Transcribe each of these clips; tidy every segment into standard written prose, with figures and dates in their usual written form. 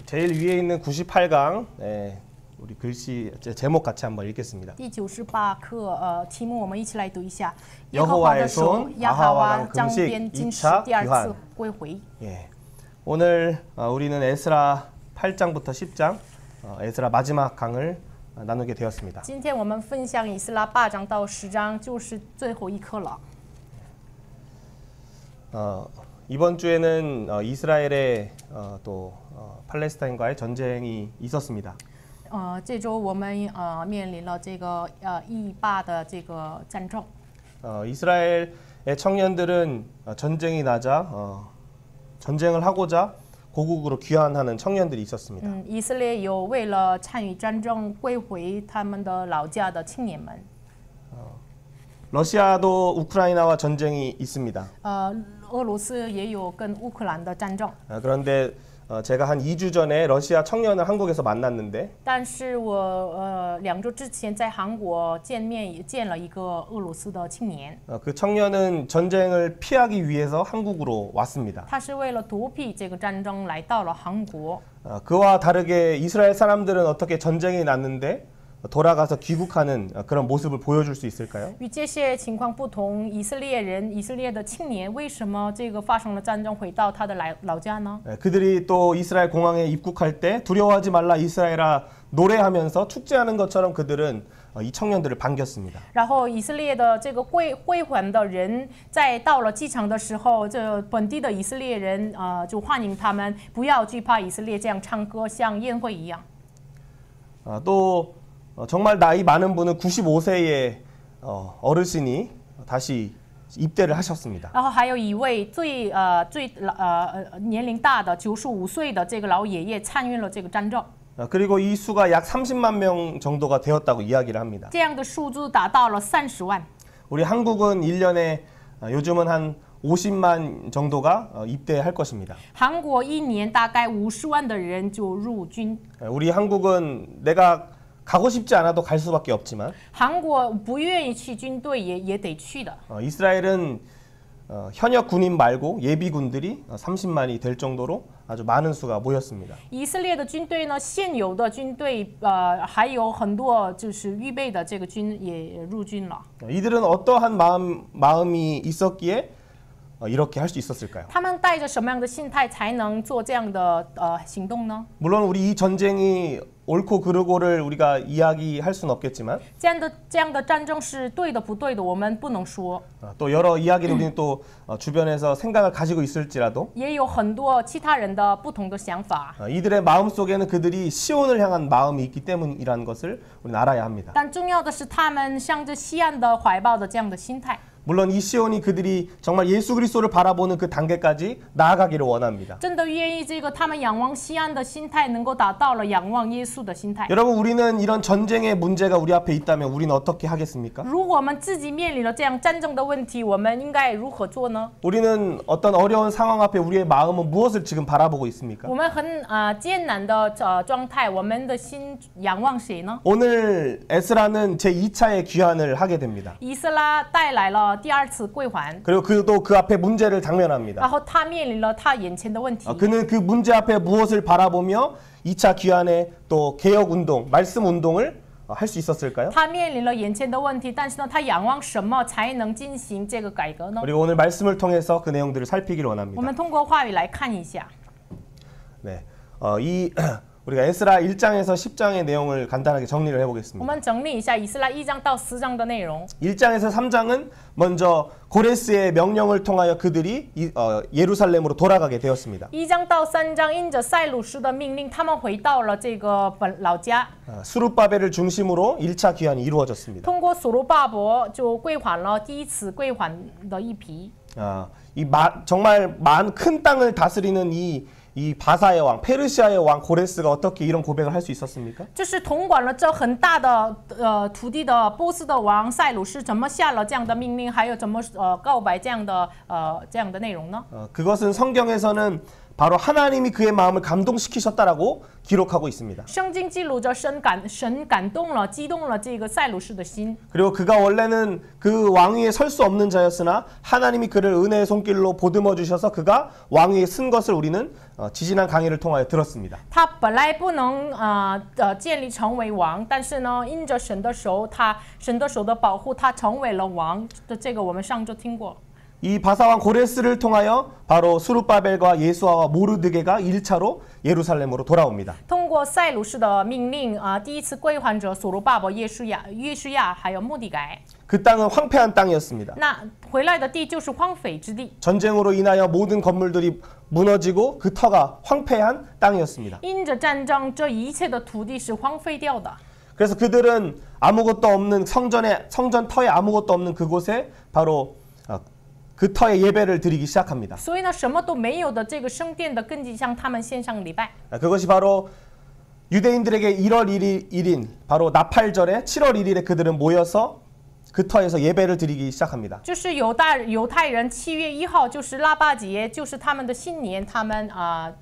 제일 위에 있는 98강 우리 글씨 제목 같이 한번 읽겠습니다. 第98课题目我们一起来读一下 여호와의 손 아하와 강 张 금식 边金石 2차 第二次 귀환. 归回。 예. 오늘 우리는 에스라 8장부터 10장 에스라 마지막 강을 나누게 되었습니다. 今天我们分享以斯拉8章到10章，就是最后一课了。 이번 주에는 이스라엘의 또 팔레스타인과의 전쟁이 있었습니다. 这周我们面临了这个以巴的这个战争。 이스라엘의 청년들은 전쟁이 나자 전쟁을 하고자 고국으로 귀환하는 청년들이 있었습니다. 以色列有为了参与战争归回他们的老家的青年们。 러시아도 우크라이나와 전쟁이 있습니다. 俄罗斯也有跟乌克兰的战争。 그런데 제가 한 2주 전에 러시아 청년을 한국에서 만났는데 但是我2周之前在韩国见了一个俄罗斯的青年。 그 청년은 전쟁을 피하기 위해서 한국으로 왔습니다. 他是为了躲避这个战争来到了韩国。 그와 다르게 이스라엘 사람들은 어떻게 전쟁이 났는데 돌아가서 귀국하는 그런 모습을 보여줄 수 있을까요? 与这些情况不同，以色列的青年为什么这个发生了战争回到他的老家呢？ 그들이 또 이스라엘 공항에 입국할 때 두려워하지 말라 이스라엘아 노래하면서 축제하는 것처럼 그들은 이 청년들을 반겼습니다. 然后以色列的这个归还的人，在到了机场的时候，这本地的以色列人就欢迎他们，不要惧怕以色列，这样唱歌像宴会一样。 또 정말 나이 많은 분은 95세의 어르신이 다시 입대를 하셨습니다. 然后还有一位最年龄大的95岁的这个老爷爷参与了这个战争。 그리고 이 수가 약 30만 명 정도가 되었다고 이야기를 합니다. 这样的数字达到了30万。 우리 한국은 1년에 요즘은 한 50만 정도가 입대할 것입니다. 韩国一年大概50万的人就入军。 우리 한국은 내가 가고 싶지 않아도 갈 수밖에 없지만 韩国不愿意去军队也得去的。 이스라엘은 현역 군인 말고 예비군들이 30만이 될 정도로 아주 많은 수가 모였습니다. 以色列的军队呢，现有的军队还有很多就是预备的这个军也入军了。 이들은 어떠한 마음이 있었기에 이렇게 할 수 있었을까요? 他们带着什么样的心态才能做这样的行动呢？ 물론 우리 이 전쟁이 옳고 그르고를 우리가 이야기할 수는 없겠지만 这样的战争是对的不对的，我们不能说。 또 여러 이야기를 우리는 또 주변에서 생각을 가지고 있을지라도 也有很多其他人的不同的想法。 이들의 마음 속에는 그들이 시온을 향한 마음이 있기 때문이라는 것을 우리는 알아야 합니다. 但重要的是，他们向着西岸的怀抱的这样的心态。 물론 이 시온이 그들이 정말 예수 그리스도를 바라보는 그 단계까지 나아가기를 원합니다. 真的愿意这个他们仰望西安的心态能够达到了仰望耶稣的心态。 여러분 우리는 이런 전쟁의 문제가 우리 앞에 있다면 우리는 어떻게 하겠습니까? 如果我们自己面临了这样战争的问题，我们应该如何做呢？ 우리는 어떤 어려운 상황 앞에 우리의 마음은 무엇을 지금 바라보고 있습니까? 我们很艰难的状态，我们的心仰望谁呢？ 오늘 에스라는 제2차의 귀환을 하게 됩니다. 以斯拉带来了第2次归还， 그리고 그도 그 앞에 문제를 당면합니다. 然后他面临了他眼前的问题。 그는 그 문제 앞에 무엇을 바라보며 2차 귀환의 또 개혁 운동, 말씀 운동을 할 수 있었을까요? 他面临了眼前的问题，但是呢，他仰望什么才能进行这个改革呢？ 그리고 오늘 말씀을 통해서 그 내용들을 살피기를 我 원합니다. 们通过话语来看一下。 네, 우리가 에스라 1장에서 10장의 내용을 간단하게 정리를 我 해보겠습니다. 们整理一下以斯拉1章到10章的内容。 1장에서 3장은 먼저 고레스의 명령을 통하여 그들이 예루살렘으로 돌아가게 되었습니다. 1章到3章，因着塞鲁士的命令，他们回到了这个老家。 수룹바벨을 중심으로 1차 귀환이 이루어졌습니다. 通过所罗巴伯就归还了第1次归还的一批。 정말 큰 땅을 다스리는 이 바사의 왕, 페르시아의 왕 고레스가 어떻게 이런 고백을 할 수 있었습니까? 就是统管了这很大的土地的波斯的王塞鲁士怎么下了这样的命令，还有怎么告白这样的内容呢？ 그것은 성경에서는 바로 하나님이 그의 마음을 감동시키셨다라고 기록하고 있습니다. 圣经记录着神感动了、激动了这个塞鲁士的心。 그리고 그가 원래는 그 왕위에 설 수 없는 자였으나 하나님이 그를 은혜의 손길로 보듬어 주셔서 그가 왕위에 쓴 것을 우리는 지지난 강의를 통하여 들었습니다. 他本来不能建立成为王，但是呢，因着神的手，神的手的保护，他成为了王的。这个我们上周听过。 이 바사왕 고레스를 통하여 바로 수룹바벨과 예수아와 모르드게가 1차로 예루살렘으로 돌아옵니다. 通过塞鲁士的命令第一次归还者所罗巴伯、约书亚还有末底改。 그 땅은 황폐한 땅이었습니다. 那回来的地就是荒废之地。 전쟁으로 인하여 모든 건물들이 무너지고 그 터가 황폐한 땅이었습니다. 因着战争，这一切的土地是荒废掉的。 그래서 그들은 아무것도 없는 성전 터에 아무것도 없는 그곳에 바로 그 터에 예배를 드리기 시작합니다. 所以呢，什么都没有的这个圣殿的根基向他们献上礼拜。 그것이 바로 유대인들에게 1월 1일인 바로 나팔절에 7월 1일에 그들은 모여서 그 터에서 예배를 드리기 시작합니다. 就是犹太人7月1号就是腊八节，就是他们的新年，他们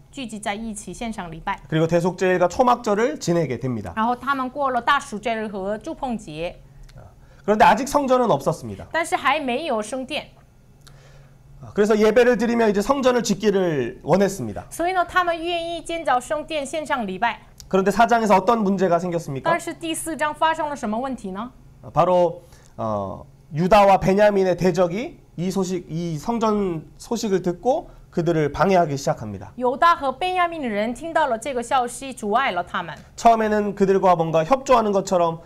聚集在一起献上礼拜。 그리고 대속제일과 초막절을 지내게 됩니다. 然后他们过了大赎节日和住棚节， 그런데 아직 성전은 없었습니다. 但是还没有圣殿， 그래서 예배를 드리며 이제 성전을 짓기를 원했습니다. 所以呢，他们愿意建造圣殿献上礼拜。 그런데 4장에서 어떤 문제가 생겼습니까? 但是第4章发生了什么问题呢？ 바로 유다와 베냐민의 대적이 이 성전 소식을 듣고 그들을 방해하기 시작합니다. 犹大和便雅悯人听到了这个消息，阻碍了他们。 처음에는 그들과 뭔가 협조하는 것처럼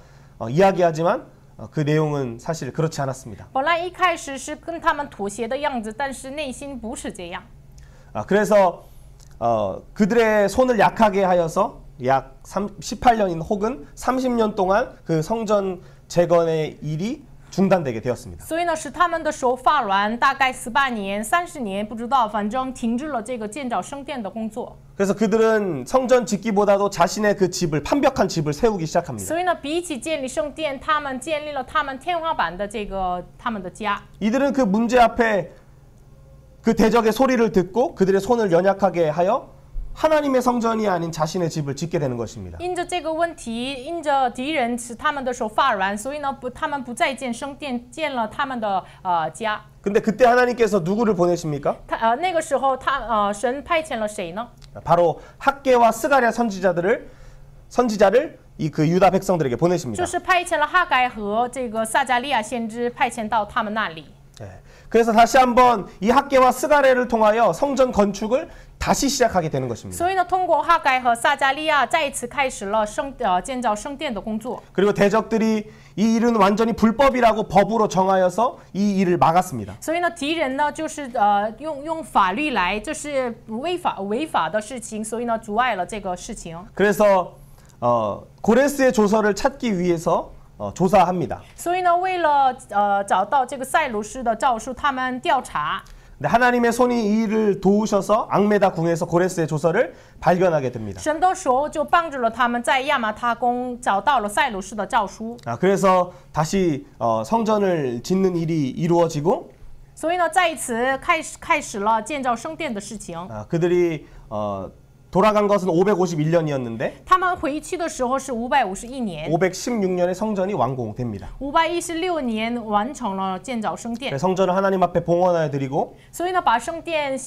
이야기하지만 그 내용은 사실 그렇지 않았습니다. 本来一开始是跟他们妥协的样子，但是内心不是这样。 그래서 그들의 손을 약하게 하여서 약 18년인 혹은 30년 동안 그 성전 재건의 일이 중단되게 되었습니다. 所以呢，使他们的手发软，大概18年、30年，不知道，反正停止了这个建造圣殿的工作。 그래서 그들은 성전 짓기보다도 자신의 그 집을 판벽한 집을 세우기 시작합니다. 所以呢，比起建立圣殿，他们建立了他们天花板的他们的家。 이들은 그 문제 앞에 그 대적의 소리를 듣고 그들의 손을 연약하게 하여 하나님의 성전이 아닌 자신의 집을 짓게 되는 것입니다. 因着这个问题，因着敌人使他们的手发软，所以呢，他们不再建圣殿，建了他们的家。 근데 그때 하나님께서 누구를 보내십니까? 那个时候神派遣了谁呢？ 바로 학개와 스가랴 선지자를 이 그 유다 백성들에게 보내십니다. 就是派遣了哈该和这个撒迦利亚先知，派遣到他们那里。 그래서 다시 한번 이 학개와 스가랴를 통하여 성전 건축을 다시 시작하게 되는 것입니다. 所以呢，通过哈该和撒迦利亚再一次开始了建造圣殿的工作。 그리고 대적들이 이 일은 완전히 불법이라고 법으로 정하여서 이 일을 막았습니다. 所以呢，敌人呢就是用法律来，这是违法的事情，所以呢阻碍了这个事情。 그래서 고레스의 조서를 찾기 위해서 조사합니다. 所以呢，为了找到这个塞鲁士的诏书，他们调查。 하나님의 손이 이 일을 도우셔서 앙메다 궁에서 고레스의 조서를 발견하게 됩니다. 神的手就帮助了他们，在亚玛他宫找到了塞鲁士的诏书。 그래서 다시 성전을 짓는 일이 이루어지고 所以呢，再一次开始了建造圣殿的事情。 그들이 돌아간 것은 551년이었는데 他们回去的时候是551年， 516년에 성전이 완공됩니다. 516年完成了建造圣殿。 성전을 하나님 앞에 봉헌하여 드리고 所以呢，把圣殿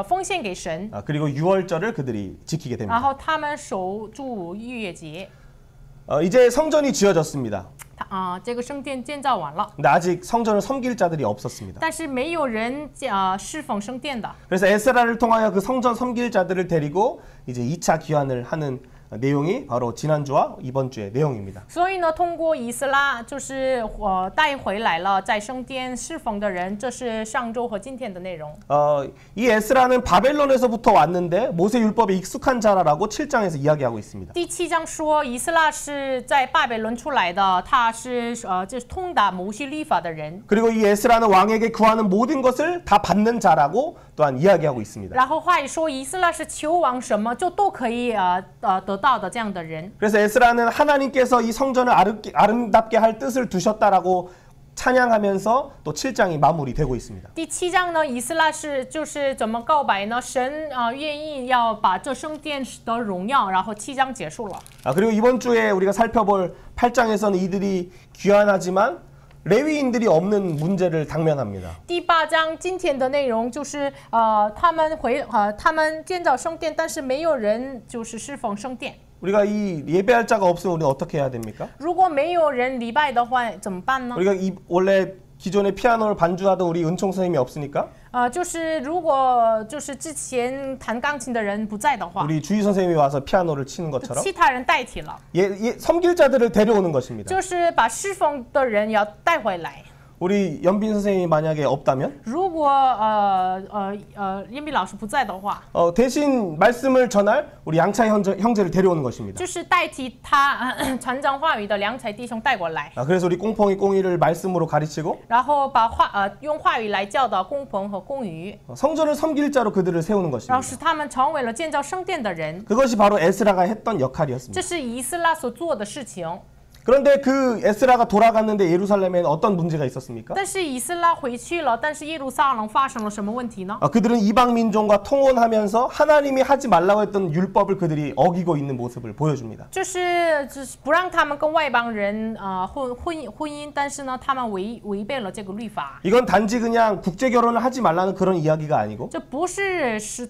奉献给神， 그리고 유월절을 그들이 지키게 然 됩니다. 后他们守住逾越节。 이제 성전이 지어졌습니다. 这个圣殿建造完了， 근데 아직 성전을 섬길 자들이 없었습니다. 但是没有人侍奉圣殿的。 그래서 에스라를 통하여 그 성전 섬길 자들을 데리고 이제 2차 귀환을 하는 내용이 바로 지난주와 이번 주의 내용입니다. 所以呢，通过以斯拉就是带回来了在圣殿侍奉的人，这是上周和今天的内容。 이 에스라는 바벨론에서부터 왔는데 모세 율법에 익숙한 자라라고 7장에서 이야기하고 있습니다. 第7章说以斯拉是在巴比伦出来的，他是就是通达摩西律法的人。 그리고 이 에스라는 왕에게 구하는 모든 것을 다 받는 자라고 또한 이야기하고 있습니다. 然后话语说以斯拉是求王什么就都可以得到的这样的人。 그래서 에스라는 하나님께서 이 성전을 아름답게 할 뜻을 두셨다라고 찬양하면서 또 7장이 마무리되고 있습니다. 第7章呢，以斯拉就是怎么告白呢？神愿意要把这圣殿的荣耀，然后7章结束了。 그리고 이번 주에 우리가 살펴볼 8장에서는 이들이 귀환하지만 레위인들이 없는 문제를 당면합니다. 第8章今天的内容就是他们建造圣殿，但是没有人就是侍奉圣殿。 우리가 이 예배할 자가 없으면 우리가 어떻게 해야 됩니까? 如果没有人礼拜的话，怎么办呢？ 우리가 원래 기존에 피아노를 반주하던 우리 은총 선생님이 없으니까 就是如果就是之前弹钢琴的人不在的话， 우리 주희 선생님이 와서 피아노를 치는 것처럼 其他人代替了， 섬길 자들을 데려오는 것입니다. 就是把侍奉的人要带回来。 우리 연빈 선생님이 만약에 없다면 如果燕碧老师不在的话， 대신 말씀을 전할 우리 양차이 형제를 데려오는 것입니다. 就是代替他传讲话语的良才弟兄带过来， 그래서 우리 꽁펑이 꽁이를 말씀으로 가르치고 然后把用话语来教导公鹏和公鱼， 성전을 섬길 자로 그들을 세우는 然后 것입니다. 使他们成为了建造圣殿的人。 그것이 바로 에스라가 했던 역할이었습니다. 这是以斯拉所做的事情。 그런데 그 에스라가 돌아갔는데 예루살렘에는 어떤 문제가 있었습니까? 但是以斯拉回去了，但是耶路撒冷发生了什么问题呢？ 그들은 이방 민족과 통혼하면서 하나님이 하지 말라고 했던 율법을 그들이 어기고 있는 모습을 보여줍니다. 就是不让他们跟外邦人婚姻，但是呢，他们违背了这个律法。 이건 단지 그냥 국제 결혼을 하지 말라는 그런 이야기가 아니고 这不是使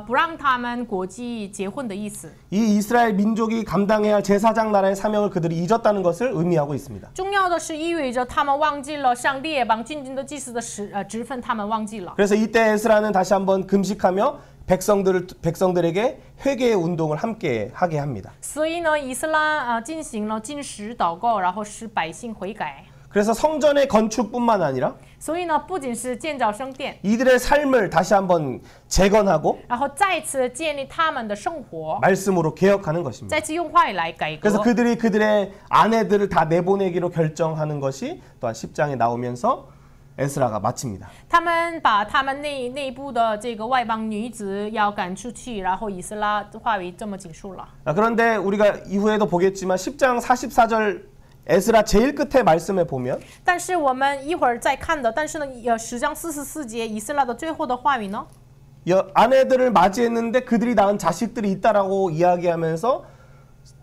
不让他们国际结婚的意思。 이 이스라엘 민족이 감당해야 할 제사장 나라의 사명을 그들이 잊었다는 것을 의미하고 있습니다. 重要的是意味着他们忘记了上列邦君君的祭司的职分，他们忘记了。 그래서 이때 에스라는 다시 한번 금식하며 백성들에게 회개의 운동을 함께 하게 합니다. 所以呢，以斯拉进行了禁食祷告，然后使百姓悔改。 그래서 성전의 건축뿐만 아니라 所以呢，不仅是建造圣殿， 이들의 삶을 다시 한번 재건하고 然后再次建立他们的生活， 말씀으로 개혁하는 것입니다. 再次用话语来改革。 그래서 그들이 그들의 아내들을 다 내보내기로 결정하는 것이 또한 10장에 나오면서 에스라가 마칩니다. 他们把他们内部的这个外邦女子要赶出去，然后以斯拉话语这么结束了。 그런데 우리가 이후에도 보겠지만 10장 44절 에스라 제일 끝에 말씀에 보면 但是我们一会儿再看的，但是呢，10章44节以斯拉的最后的话语呢， 아내들을 맞이했는데 그들이 낳은 자식들이 있다라고 이야기하면서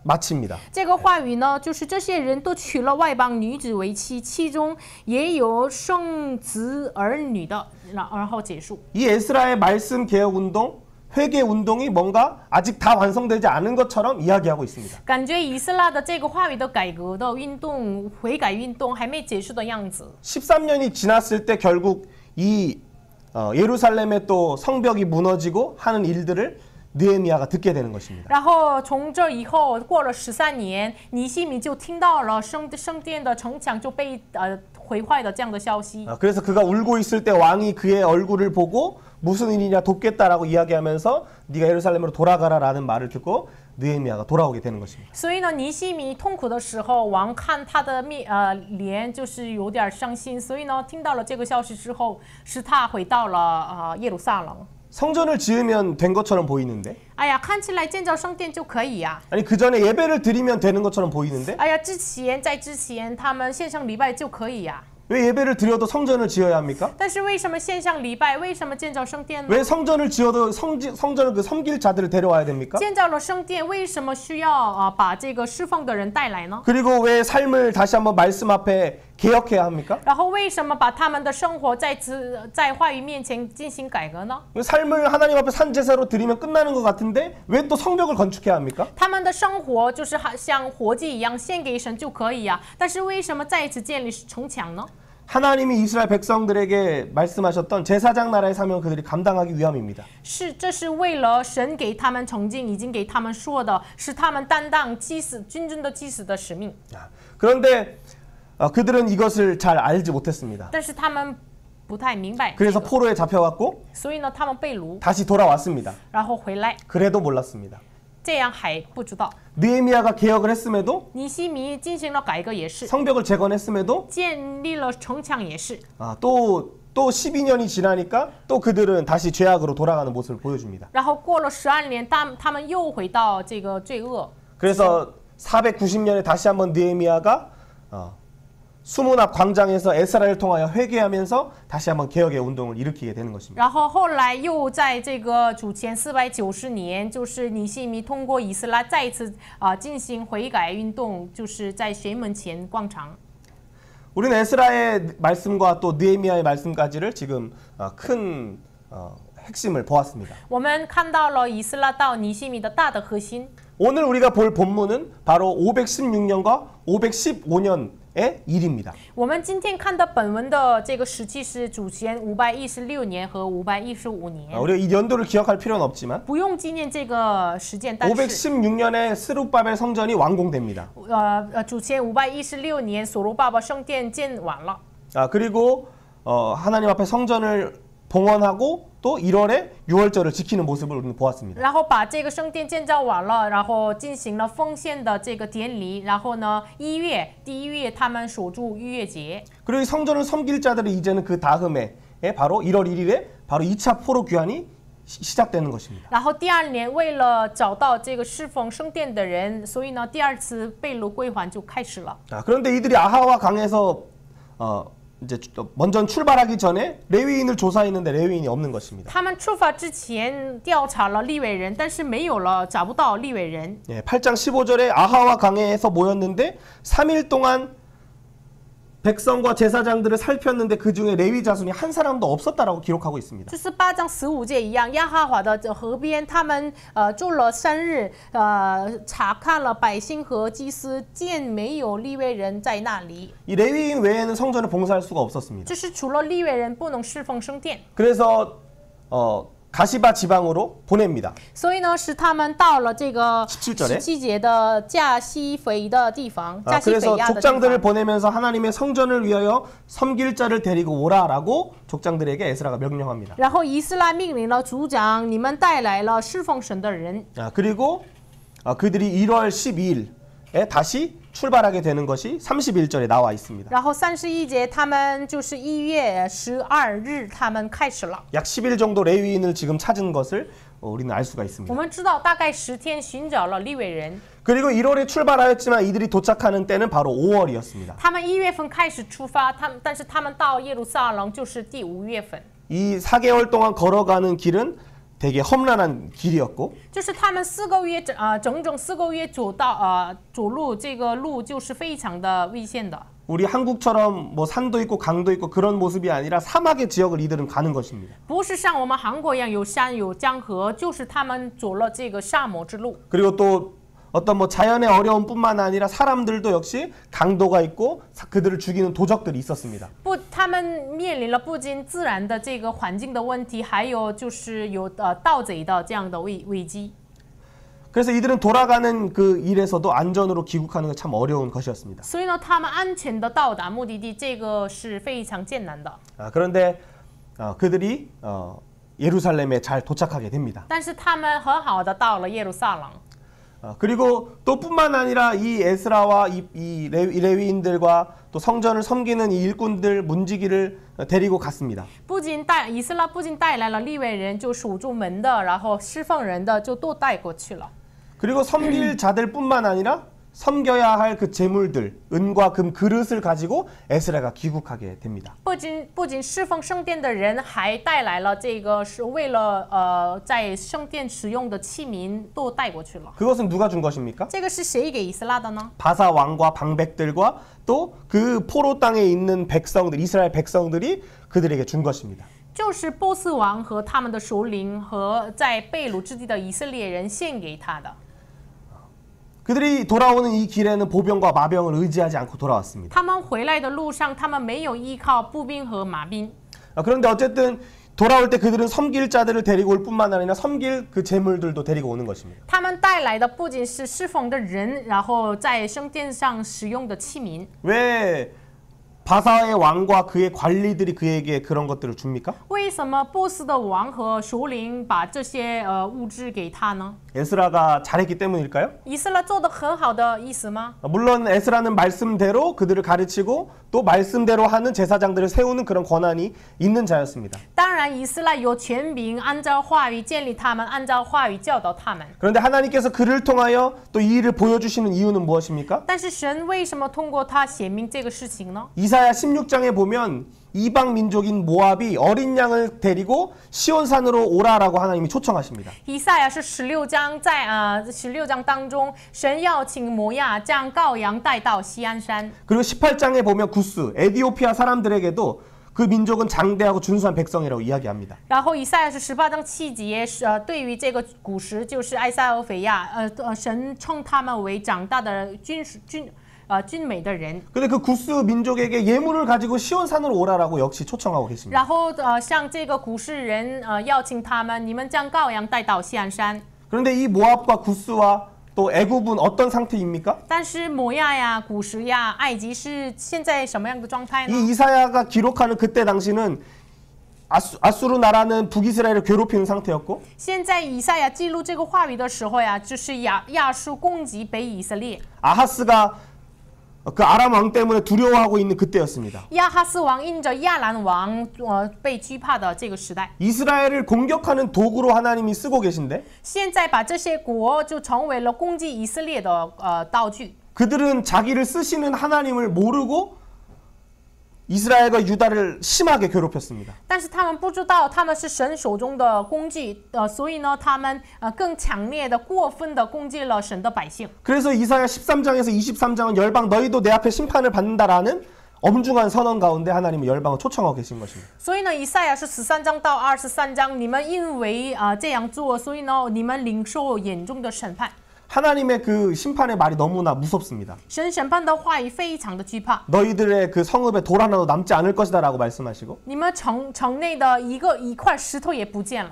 마칩니다. 这个话语呢，就是这些人都娶了外邦女子为妻，其中也有生子儿女的，然后结束。 이 에스라의 말씀 개혁 운동, 회개 운동이 뭔가 아직 다 완성되지 않은 것처럼 이야기하고 있습니다. 感觉以斯拉的这个话语的改革的运动、悔改运动还没结束的样子。 13년이 지났을 때 결국 이 예루살렘의 또 성벽이 무너지고 하는 일들을 느헤미야가 듣게 되는 것입니다. 然后从这以后过了13年，尼希米就听到了圣殿的城墙就被毁坏的这样的消息。 그래서 그가 울고 있을 때 왕이 그의 얼굴을 보고 무슨 일이냐 돕겠다라고 이야기하면서 네가 예루살렘으로 돌아가라라는 말을 듣고 느헤미야가 돌아오게 되는 것입니다. 所以呢，尼希米痛苦的时候，王看他的脸就是有点伤心，所以呢，听到了这个消息之后，使他回到了耶路撒冷。 성전을 지으면 된 것처럼 보이는데 哎呀，看起来建造圣殿就可以呀。 아니 그 전에 예배를 드리면 되는 것처럼 보이는데 哎呀，在之前他们线上礼拜就可以呀。 왜 예배를 드려도 성전을 지어야 합니까? 但是为什么线上礼拜？为什么建造圣殿呢？ 왜 성전을 지어도 성전을 그 섬길 자들을 데려와야 됩니까? 建造了圣殿，为什么需要把这个侍奉的人带来呢？ 그리고 왜 삶을 다시 한번 말씀 앞에 개혁해야 합니까? 然后为什么把他们的生活在话语面前进行改革呢？ 삶을 하나님 앞에 산제사로 드리면 끝나는 것 같은데 왜 또 성벽을 건축해야 합니까? 他们的生活就是像活祭一样献给神就可以呀，但是为什么再一次建立城墙呢？ 하나님이 이스라엘 백성들에게 말씀하셨던 제사장 나라의 사명을 그들이 감당하기 위함입니다. 这是为了神给他们曾经已经给他们说的，是他们担当君尊的祭司的使命。 그런데 그들은 이것을 잘 알지 못했습니다. 但是他们不太明白， 그래서 포로에 잡혀갔고 所以呢，他们被掳， 다시 돌아왔습니다. 然后回来， 그래도 몰랐습니다. 这样还不知道。 느헤미야가 개혁을 했음에도 尼希米进行了改革也是， 성벽을 재건했음에도 建立了城墙也是。 또 12년이 지나니까 또 그들은 다시 죄악으로 돌아가는 모습을 보여줍니다. 然后过了12年，他们又回到这个罪恶。 그래서 490년에 다시 한번 느헤미야가 수문 앞 광장에서 에스라를 통하여 회개하면서 다시 한번 개혁의 운동을 일으키게 되는 것입니다. 然后后来又在这个主前490年，就是尼希米通过以斯拉再一次进行悔改运动，就是在水门前广场。 우리는 에스라의 말씀과 또 느헤미야의 말씀까지를 지금 큰 핵심을 보았습니다. 我们看到了以斯拉到尼希米的大的核心。 오늘 우리가 볼 본문은 바로 516년과 515년의 일입니다. 我们今天看的本文的这个时期是主前516年和515年。 우리가 이 연도를 기억할 필요는 없지만 不用纪念这个时间，但是 516년에 스룹바벨 성전이 완공됩니다. 主前516年所罗巴伯圣殿建完了。 그리고 하나님 앞에 성전을 봉헌하고 또 1월에 유월절을 지키는 모습을 우리는 보았습니다. 然后把这个圣殿建造完了，然后进行了奉献的这个典礼，然后呢，第一月他们守住逾越节。 그리고 이 성전을 섬길 자들이 이제는 그 다음에 바로 1월 1일에 바로 2차 포로 귀환이 시작되는 것입니다. 然后第二年为了找到这个侍奉圣殿的人，所以呢，第二次被掳归还就开始了。 그런데 이들이 아하와 강에서 이제 먼저 출발하기 전에 레위인을 조사했는데 레위인이 없는 것입니다. 他们出发之前调查了利未人，但是没有了，找不到利未人。 8장 15절에 아하와 강에서 모였는데 3일 동안 백성과 제사장들을 살폈는데 그 중에 레위 자손이 한 사람도 없었다라고 기록하고 있습니다. 就是8章15节一样，亚哈华的河边，他们住了3日，查看了百姓和祭司，见没有利未人在那里。 이 레위인 외에는 성전을 봉사할 수가 없었습니다. 就是除了利未人不能侍奉圣殿， 그래서 가시바 지방으로 보냅니다. 所以呢，使他们到了这个17절에 17节的加西腓的地方，加西腓 그래서 亚的地 족장들을 方。 보내면서 하나님의 성전을 위하여 섬길 자를 데리고 오라라고 족장들에게 에스라가 명령합니다. 然后以斯拉命令了族长，你们带来了侍奉神的人。 그리고 그들이 1월 12일에 다시 출발하게 되는 것이 31절에 나와 있습니다. 然后31节，他们就是1月12日，他们开始了。 약 10일 정도 레위인을 지금 찾은 것을 우리는 알 수가 我 있습니다. 们知道大概10天寻找了利未人。 그리고 1월에 출발하였지만 이들이 도착하는 때는 바로 5월이었습니다. 他们1月份开始出发，但是他们到耶路撒冷就是第5月份。 이 4개월 동안 걸어가는 길은 되게 험난한 길이었고 就是他们4个月整整4个月走路，这个路就是非常的危险的。 우리 한국처럼 뭐 산도 있고 강도 있고 그런 모습이 아니라 사막의 지역을 이들은 가는 것입니다. 不是像我们韩国一样有山有江河，就是他们走了这个沙漠之路。 그리고 또 어떤 뭐 자연의 어려움뿐만 아니라 사람들도 역시 강도가 있고 그들을 죽이는 도적들이 있었습니다. 他们面临了不仅自然的这个环境的问题，还有就是有盗贼的这样的危机。 그래서 이들은 돌아가는 그 일에서도 안전으로 귀국하는 게 참 어려운 것이었습니다. 所以呢，他们安全的到达目的地，这个是非常艰难的。 그런데 그들이 예루살렘에 잘 도착하게 됩니다. 但是他们很好的到了耶路撒冷。 그리고 또 뿐만 아니라 이 에스라와 이 레위인들과 또 성전을 섬기는 이 일꾼들 문지기를 데리고 갔습니다. 以色列不仅带来了利未人，就守住门的，然后侍奉人的就都带过去了。 그리고 섬길 자들뿐만 아니라 섬겨야 할 그 제물들, 은과 금 그릇을 가지고 에스라가 귀국하게 됩니다. 不仅侍奉圣殿的人，还带来了这个是为了在圣殿使用的器皿都带过去了。 그것은 누가 준 것입니까? 这个是谁给以色列的呢？ 바사 왕과 방백들과 또 그 포로 땅에 있는 백성들, 이스라엘 백성들이 그들에게 준 것입니다. 就是波斯王和他们的首领和在被掳之地的以色列人献给他的。 그들이 돌아오는 이 길에는 보병과 마병을 의지하지 않고 돌아왔습니다. 他们回来的路上，他们没有依靠步兵和马兵。 그런데 어쨌든 돌아올 때 그들은 섬길 자들을 데리고 올 뿐만 아니라 섬길 그 제물들도 데리고 오는 것입니다. 他们带来的不仅是侍奉的人，然后在圣殿上使用的器皿。 왜 바사의 왕과 그의 관리들이 그에게 그런 것들을 줍니까? 为什么波斯的王和首领把这些物质给他呢？ 에스라가 잘했기 때문일까요? 以色列做得很好的意思吗？ 물론 에스라는 말씀대로 그들을 가르치고 또 말씀대로 하는 제사장들을 세우는 그런 권한이 있는 자였습니다. 当然，以色列有权柄按照话语建立他们，按照话语教导他们。 그런데 하나님께서 그를 통하여 또 이 일을 보여주시는 이유는 무엇입니까? 但是神为什么通过他显明这个事情呢？ 이사야 16장에 보면 이방 민족인 모압이 어린 양을 데리고 시온산으로 오라라고 하나님이 초청하십니다. 以赛亚是16章在16章当中，神要请摩亚将羔羊带到西安山。 그리고 18장에 보면 구스, 에디오피아 사람들에게도 그 민족은 장대하고 준수한 백성이라고 이야기합니다. 然后以赛亚是18章7节，对于这个古时就是埃塞俄斐亚，神称他们为长大的俊美的人。 근데 그 구스 민족에게 예물을 가지고 시온산으로 오라라고 역시 초청하고 계십니다. 然后向这个古世人邀请他们，你们将羔羊带到西安山。 그런데 이 모압과 구스와 또 애굽은 어떤 상태입니까? 但是摩亚呀、古时呀、埃及是现在什么样的状态呢？ 이 이사야가 기록하는 그때 당시는 아수르 나라는 북이스라엘을 괴롭히는 상태였고 现在以赛亚记录这个话语的时候呀，就是亚述攻击北以色列。 아하스가 그 아람 왕 때문에 두려워하고 있는 그때였습니다. 亚哈斯王因着亚兰王被惧怕的这个时代， 이스라엘을 공격하는 도구로 하나님이 쓰고 계신데 现在把这些国就成为了攻击以色列的道具。 그들은 자기를 쓰시는 하나님을 모르고 이스라엘과 유다를 심하게 괴롭혔습니다. 但是他们不知道他们是神手中的工具，所以呢，他们更强烈的、过分的攻击了神的百姓。 그래서 이사야 13장에서 23장은 열방 너희도 내 앞에 심판을 받는다라는 엄중한 선언 가운데 하나님은 열방을 초청하고 계신 것입니다. 所以呢，以赛亚是13章到23章，你们因为这样做，所以呢，你们领受严重的审判。 하나님의 그 심판의 말이 너무나 무섭습니다. 神审判的话语非常的惧怕。 너희들의 그 성읍에 돌 하나도 남지 않을 것이다라고 말씀하시고 你们城内的一块石头也不见了。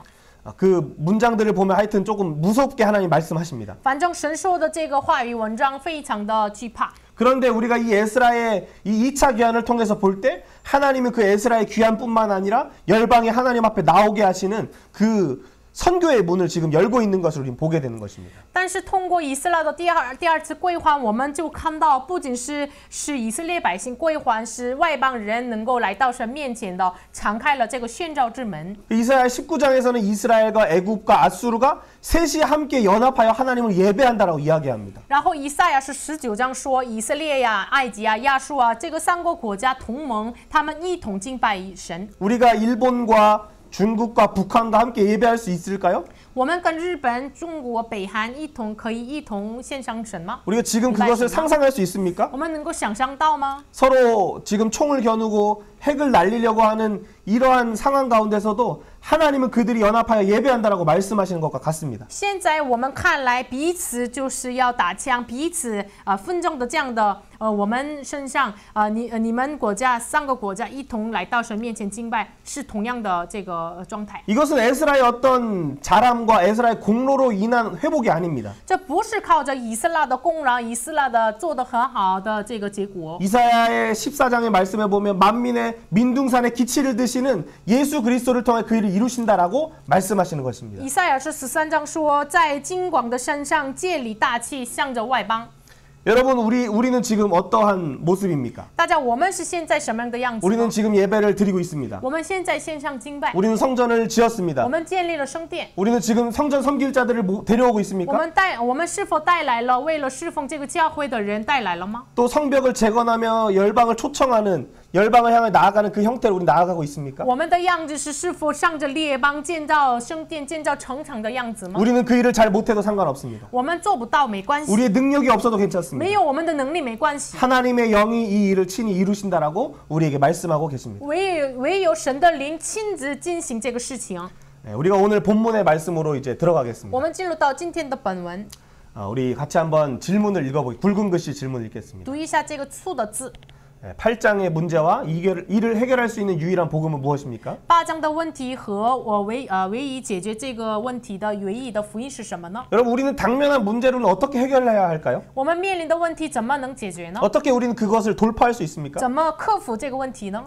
그 문장들을 보면 하여튼 조금 무섭게 하나님 말씀하십니다. 反正神说的这个话语文章非常的惧怕。 그런데 우리가 이 에스라의 이 2차 귀환을 통해서 볼 때 하나님은 그 에스라의 귀환뿐만 아니라 열방이 하나님 앞에 나오게 하시는 그 선교의 문을 지금 열고 있는 것을 우리는 보게 되는 것입니다. 但是通过以色列的第二次归还，我们就看到，不仅是以色列百姓归还，是外邦人能够来到神面前的，敞开了这个宣召之门。 이사야 19장에서는 이스라엘과 애굽과 아수르가 셋이 함께 연합하여 하나님을 예배한다라고 이야기합니다. 然后以赛亚是19章说，以色列呀、埃及啊、亚述啊，这个三个国家同盟，他们一同敬拜神。 우리가 일본과 중국과 북한과 함께 예배할 수 있을까요? 我们跟日本、中国、北韩可以一同献上神吗？ 우리가 지금 그것을 상상할 수 있습니까? 我们能够想象到吗？ 서로 지금 총을 겨누고 핵을 날리려고 하는 이러한 상황 가운데서도 하나님은 그들이 연합하여 예배한다라고 말씀하시는 것과 같습니다. 现在我们看来，彼此就是要打枪，彼此纷争的这样的我们身上你们国家三个国家一同来到神面前敬拜，是同样的这个状态。 이것은 에스라의 어떤 자람과 에스라의 공로로 인한 회복이 아닙니다. 这不是靠着以色列的功劳，以色列的做得很好的这个结果。 이사야의 14장의 말씀에 보면 만민의 민둥산에 기치를 드시는 예수 그리스도를 통해 그 일을 이루신다라고 말씀하시는 것입니다. 以赛亚是13章说，在金广的山上建立大器，向着外邦。 여러분 우리는 지금 어떠한 모습입니까? 大家，我们是现在什么样的样子呢？ 우리는 지금 예배를 드리고 있습니다. 我们现在线上敬拜， 우리는 성전을 지었습니다. 我们建立了圣殿。 우리는 지금 성전 섬길 자들을 데려오고 我 있습니까? 们是否带来了为了侍奉这个教会的人带来了吗？ 또 성벽을 재건하며 열방을 초청하는 열방을 향해 나아가는 그 형태로 우리 나아가고 있습니까? 我们的样子是否向着列邦建造圣殿、建造城墙的样子吗？ 우리는 그 일을 잘 못해도 상관없습니다. 我们做不到没关系， 우리의 능력이 없어도 没 괜찮습니다. 有我们的能力没关系， 하나님의 영이 이 일을 친히 이루신다라고 우리에게 말씀하고 계십니다. 唯有神的灵亲自进行这个事情。 네, 우리가 오늘 본문의 말씀으로 이제 들어가겠습니다. 我们进入到今天的本文， 우리 같이 한번 질문을 읽어보기 굵은 글씨 질문 읽겠습니다. 读一下这个粗的字。 8장의 문제와 이를 해결할 수 있는 유일한 복음은 무엇입니까? 8章的问题和我唯一解决这个问题的唯一的福音是什么呢？ 여러분 우리는 당면한 문제로는 어떻게 해결해야 할까요? 我们面临的问题怎么能解决呢？ 어떻게 우리는 그것을 돌파할 수 있습니까? 怎么克服这个问题呢？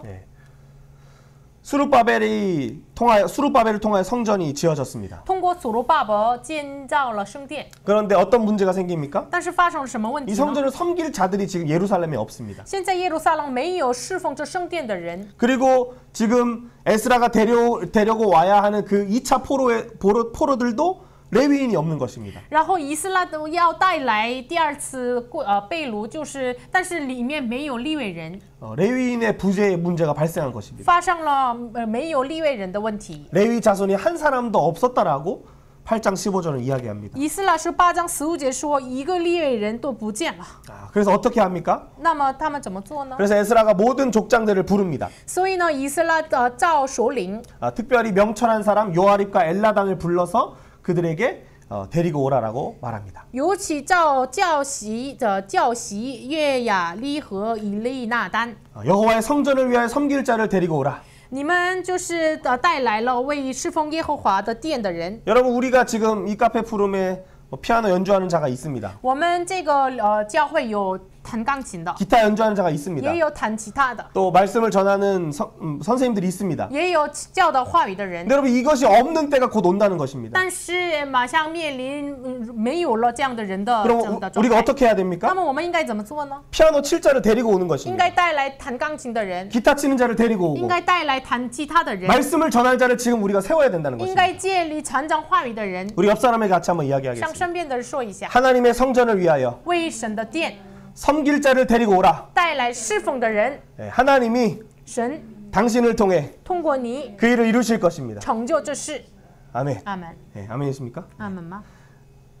수룹바벨을 통하여 성전이 지어졌습니다. 通过所罗巴伯建造了圣殿， 그런데 어떤 문제가 생깁니까? 但是发生了什么问 이 题呢？ 성전을 섬길 자들이 지금 예루살렘에 없습니다. 现在耶路撒冷没有侍奉这圣殿的人， 그리고 지금 에스라가 데려고 와야 하는 그 2차 포로들도 레위인이 없는 것입니다. 然后以色列都要带来第二次被掳，但是里面没有利未人， 레위인의 부재의 문제가 발생한 것입니다. 发生了没有利未人的问题。 레위 자손이 한 사람도 없었다라고 8장 15절은 이야기합니다. 以斯拉是8章15节说一个利未人都不见了， 그래서 어떻게 합니까? 那么他们怎么做呢？ 그래서 에스라가 모든 족장들을 부릅니다. 所以呢，以色列召首领， 특별히 명철한 사람 요아립과 엘라당을 불러서 그들에게 데리고 오라라고 말합니다. 尤其召教习约雅利和以利纳丹， 여호와의 성전을 위하여 섬길 자를 데리고 오라. 你们就是带来了为侍奉耶和华的殿的人。 여러분 우리가 지금 이 카페 푸름에 피아노 연주하는 자가 있습니다. 我们这个教会有弹钢琴的， 기타 연주하는 자가 있습니다. 也有弹吉他的， 또 말씀을 전하는 선생님들이 있습니다. 也有教导话语的人 근데 。 여러분 이것이 없는 때가 곧 온다는 것입니다. 但是马上面临没有了这样的人的这 그럼 样的状 우리가 态。 어떻게 해야 那 됩니까? 么我们应该怎么做呢？ 피아노 칠 자를 데리고 오는 应 것입니다. 该带来弹钢琴的人， 기타 치는 자를 데리고 应 오고 该带来弹吉他的人， 말씀을 전할 자를 지금 우리가 세워야 된다는 应 것입니다. 该建立传讲话语的人。 우리 옆 사람에게 같이 한번 向 이야기하겠습니다. 身边的人说一下， 하나님의 성전을 위하여 为神的殿 섬길 자를 데리고 오라. 带来侍奉的人， 하나님이 神 당신을 통해 通过你 그 일을 이루실 것입니다. 成就这事。 아멘. 阿门， 아멘이십니까? 阿门吗？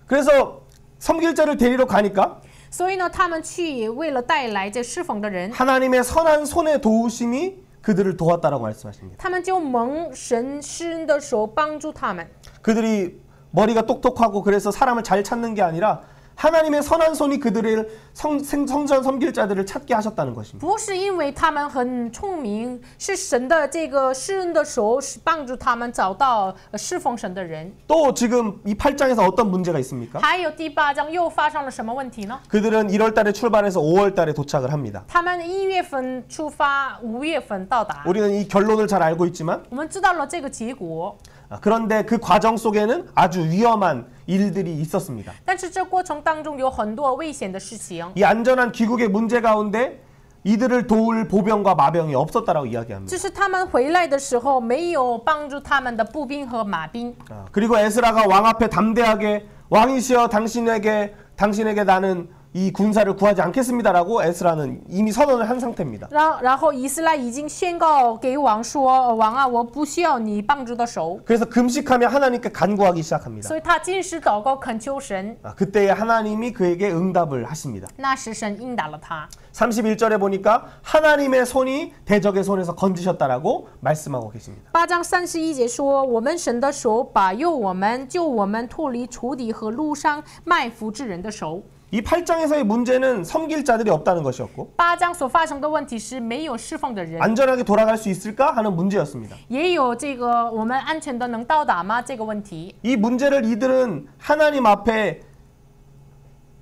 그래서 섬길 자를 데리러 가니까 所以呢，他们去为了带来这侍奉的人， 하나님의 선한 손의 도우심이 그들을 도왔다라고 말씀하십니다. 他们就蒙神施恩的手帮助他们。 그들이 머리가 똑똑하고 그래서 사람을 잘 찾는 게 아니라 하나님의 선한 손이 그들을 성전 섬길 자들을 찾게 하셨다는 것입니다. 不是因为他们很聪明，是神的这个施恩的手是帮助他们找到侍奉神的人。 또 지금 이 8장에서 어떤 문제가 있습니까? 还有第8章又发生了什么问题呢？ 그들은 1월 달에 출발해서 5월 달에 도착을 합니다. 他们1月份出发，5月份到达。 우리는 이 결론을 잘 알고 있지만 我们知道了这个结果， 그런데 그 과정 속에는 아주 위험한 일들이 있었습니다. 但是这过程当中有很多危险的事情。 이 안전한 귀국의 문제 가운데 이들을 도울 보병과 마병이 없었다라고 이야기합니다. 就是他们回来的时候，没有帮助他们的步兵和马兵。 그리고 에스라가 왕 앞에 담대하게 왕이시여 당신에게 나는 이 군사를 구하지 않겠습니다라고 에스라는 이미 선언을 한 상태입니다. 然后以斯拉已经宣告给王说：“王啊，我不需要你帮助的手。 그래서 금식하며 하나님께 간구하기 시작합니다. 所以他禁食祷告恳求神， 그때에 하나님이 그에게 응답을 하십니다. 那时神应答了他。 31절에 보니까 하나님의 손이 대적의 손에서 건지셨다라고 말씀하고 계십니다. 8章31节说：“我们神的手保佑我们，救我们脱离仇敌和路上埋伏之人的手。” 이 8장에서의 문제는 섬길 자들이 없다는 것이었고 8章所发生的问题是没有侍奉的人， 안전하게 돌아갈 수 있을까 하는 문제였습니다. 也有这个我们安全的能到达吗？这个问题。 이 문제를 이들은 하나님 앞에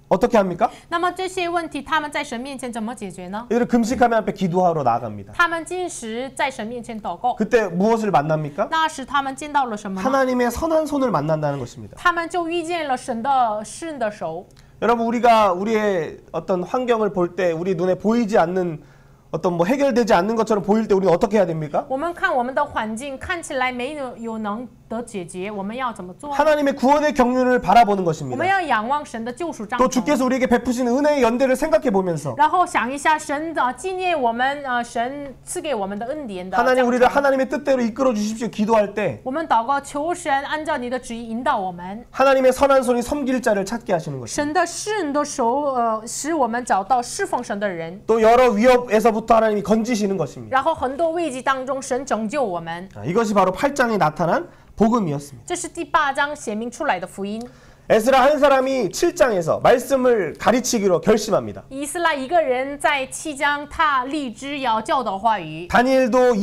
어떻게 합니까? 那么这些问题他们在神面前怎么解决呢？ 이들은 금식하며 앞에 기도하러 나아갑니다. 他们禁食在神面前祷告， 그때 무엇을 만납니까? 那时他们见到了什么呢？ 하나님의 선한 손을 만난다는 것입니다. 他们就遇见了神的施恩的手。 여러분 우리가 우리의 어떤 환경을 볼 때 우리 눈에 보이지 않는 어떤 뭐 해결되지 않는 것처럼 보일 때 우리는 어떻게 해야 됩니까? 我们看我们的环境看起来没有能得解决，我们要怎么做？ 하나님의 구원의 경륜을 바라보는 我 것입니다. 们要仰望神的救赎章 또 程， 주께서 우리에게 베푸신 은혜의 연대를 생각해 보면서 然后想一下神的纪念我们神赐给我们的恩典的章 하나님 우리를 程。 하나님의 뜻대로 이끌어 주십시오 기도할 때 我们祷告求神按照你的旨意引导我们， 하나님의 선한 손이 섬길 자를 찾게 하시는 것입니다. 神的施恩的手使我们找到侍奉神的人， 또 여러 위협에서부터 하나님이 건지시는 것입니다. 然后很多危机当中神拯救我们， 이것이 바로 8장에 나타난 복음이었습니다. 这是第8章显明出来的福音。 에스라 한 사람이 7장에서 말씀을 가르치기로 결심합니다. 以斯拉一个人在7章，他立志要教导话语。 다니엘도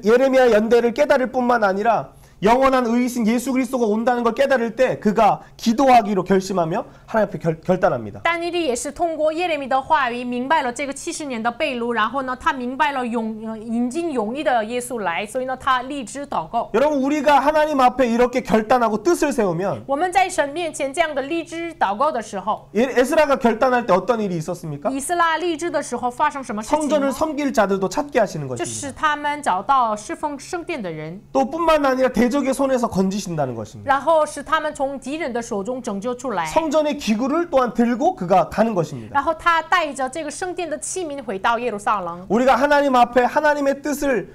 예레미야 연대를 깨달을 뿐만 아니라 영원한 의이신 예수 그리스도가 온다는 걸 깨달을 때 그가 기도하기로 결심하며 하나님 앞에 결단합니다. 但尼利也是通过耶利米的话语明白了这个70年的被掳，然后呢，他明白了引进永义的耶稣来，所以呢，他立志祷告。 여러분 우리가 하나님 앞에 이렇게 결단하고 뜻을 세우면 我们在神面前这样的立志祷告的时候， 에스라가 결단할 때 어떤 일이 있었습니까? 以斯拉立志的时候发生什么事情 성전을 呢？ 섬길 자들도 찾게 하시는 就 것입니다. 是他们找到侍奉圣殿的人， 또 뿐만 아니라 대적의 손에서 건지신다는 것입니다. 然后使他们从敌人的手中拯救出来。 성전의 기구를 또한 들고 그가 가는 것입니다. 然后他带着这个圣殿的器皿回到耶路撒冷。 우리가 하나님 앞에 하나님의 뜻을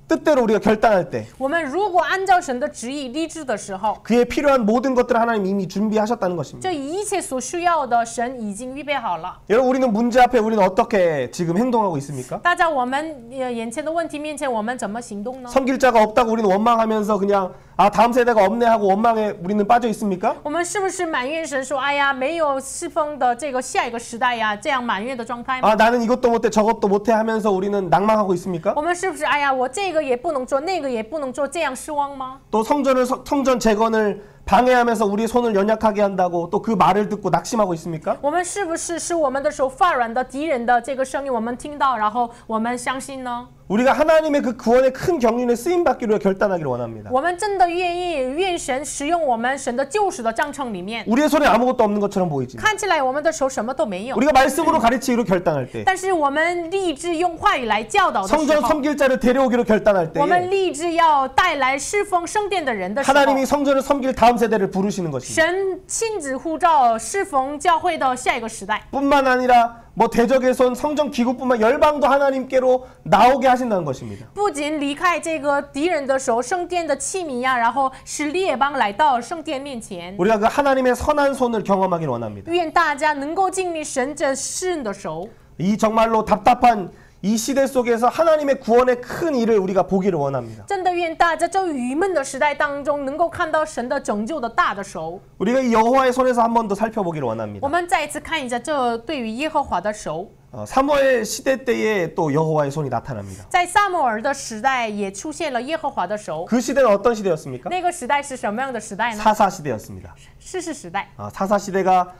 뜻대로 우리가 결단할 때 我们如果按照神的旨意立志的时候， 그에 필요한 모든 것들을 하나님 이미 준비하셨다는 것입니다. 这一切所需要的神已经预备好了。 여러분 우리는 문제 앞에 우리는 어떻게 지금 행동하고 있습니까? 大家，我们眼前的问题面前，我们怎么行动呢？ 섬길 자가 없다고 우리는 원망하면서 그냥 다음 세대가 없네 하고 원망에 우리는 빠져 있습니까? 我们是不是埋怨神说：“哎呀，没有侍奉的这个下一个时代呀？”这样埋怨的状态吗？ 나는 이것도 못해 저것도 못해 하면서 우리는 낭망하고 있습니까? 我们是不是哎呀，我这个也不能做，那个也不能做，这样失望吗？ 또 성전 재건을 방해하면서 우리의 손을 연약하게 한다고 또 그 말을 듣고 낙심하고 있습니까? 我们是不是使我们的手发软的敌人的这个声音，我们听到，然后我们相信呢？ 우리가 하나님의 그 구원의 큰 경륜에 쓰임 받기로 결단하기를 원합니다. 我们真的愿神使用我们神的救赎的章程里面， 우리의 손에 아무것도 없는 것처럼 보이지만 看起来我们的手什么都没有， 우리가 말씀으로 가르치기로 결단할 때 但是我们立志用话语来教导的时 성전 候， 섬길 자를 데려오기로 결단할 我们 때에 立志要带来侍奉圣殿的人的时候， 하나님이 성전을 섬길 다음 세대를 부르시는 것입니다. 神亲自呼召侍奉教会的下一个时代。 뿐만 아니라 대적의 손 성전 기구뿐만 열방도 하나님께로 나오게 하신다는 것입니다. 不仅离开这个敌人的手，圣殿的器皿呀，然后使列邦来到圣殿面前。 우리가 그 하나님의 선한 손을 경험하기를 원합니다. 愿大家能够经历神这施恩的手。 이 정말로 답답한 이 시대 속에서 하나님의 구원의 큰 일을 우리가 보기를 원합니다. 真的愿大家在郁闷的时代当中，能够看到神的拯救的大的手。 우리가 이 여호와의 손에서 한 번 더 살펴보기를 원합니다. 我们再一次看一下这对于耶和华的手。 사무엘 시대 때에 또 여호와의 손이 나타납니다. 在撒母耳的时代也出现了耶和华的手。 그 시대는 어떤 시대였습니까? 那个时代是什么样的时代呢？ 사사 시대였습니다. 士师时代。 사사 시대가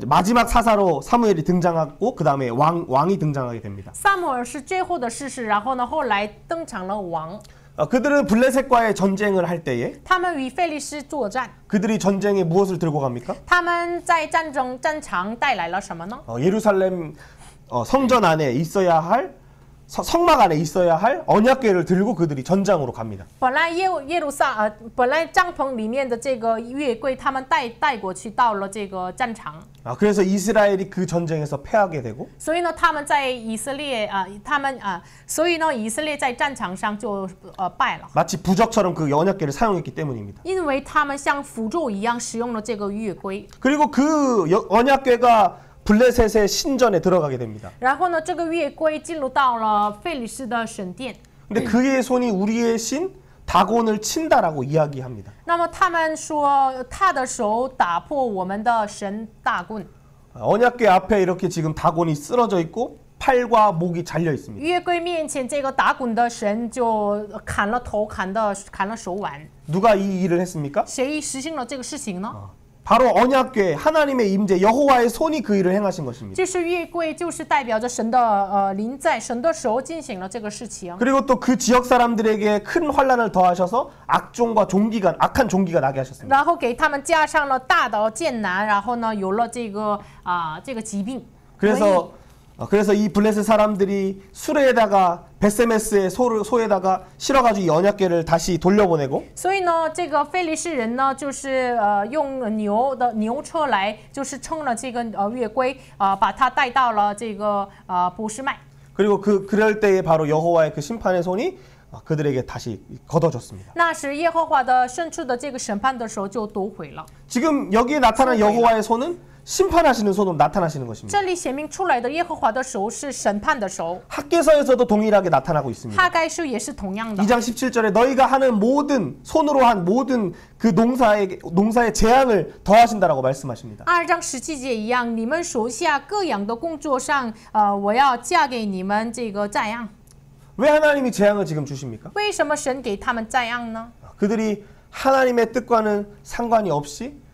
마지막 사사로 사무엘이 등장하고 그 다음에 왕이 등장하게 됩니다. 撒母耳是最后的士师，然后呢，后来登场了王。 그들은 블레셋과의 전쟁을 할 때에 他们与非利士作战， 그들이 전쟁에 무엇을 들고 갑니까? 他们在战场带来了什么呢？ 예루살렘 성전 안에 있어야 할 성막 안에 있어야 할 언약궤를 들고 그들이 전장으로 갑니다. 本来本来帐篷里面的这个约柜，他们带过去到了这个战场。 그래서 이스라엘이 그 전쟁에서 패하게 되고 所以呢，他们在以色列所以呢，以色列在战场上就败了， 마치 부적처럼 그 언약궤를 사용했기 때문입니다. 因为他们像符咒一样使用了这个约柜。 그리고 그 언약궤가 블레셋의 신전에 들어가게 됩니다. 然后呢，这个约柜进入到了非利士的神殿。 근데 그의 손이 우리의 신 다곤을 친다라고 이야기합니다. 那么他们说，他的手打破我们的神大棍。 언약궤 앞에 이렇게 지금 다곤이 쓰러져 있고 팔과 목이 잘려 있습니다. 约柜面前，这个打滚的神就砍了头，砍了手腕。 누가 이 일을 했습니까? 谁实行了这个事情呢？ 바로 언약궤 하나님의 임재 여호와의 손이 그 일을 행하신 것입니다. 就是约柜，就是代表着神的临在，神的手进行了这个事情。 그리고 또 그 지역 사람들에게 큰 환란을 더하셔서 악한 종기가 나게 하셨습니다. 然后给他们加上了大的艰难，然后呢，有了这个疾病。 그래서 이 블레셋 사람들이 수레에다가 베세메스의 소에다가 실어가지고 이 언약궤를 다시 돌려보내고 所以呢，这个非利士人呢，就是用牛车来，就是撑了这个约柜，把它带到了这个波斯麦。 그리고 그럴 때에 바로 여호와의 그 심판의 손이 그들에게 다시 걷어졌습니다. 那时耶和华的伸出的这个审判的手就夺回了。 지금 여기에 나타난 여호와의 손은 심판하시는 손으로 나타나시는 것입니다. 这里显明出来的耶和华的手是审判的手， 학개서에서도 동일하게 나타나고 있습니다. 哈该书也是同样的。 2장 17절에 너희가 하는 모든 손으로 한 모든 그 농사의 재앙을 더하신다라고 말씀하십니다. 2章17节一样，你们手下各样的工作上，我要嫁给你们这个债样。 왜 하나님이 재앙을 지금 주십니까? 为什么神给他们债样呢？ 그들이 하나님의 뜻과는 상관이 없이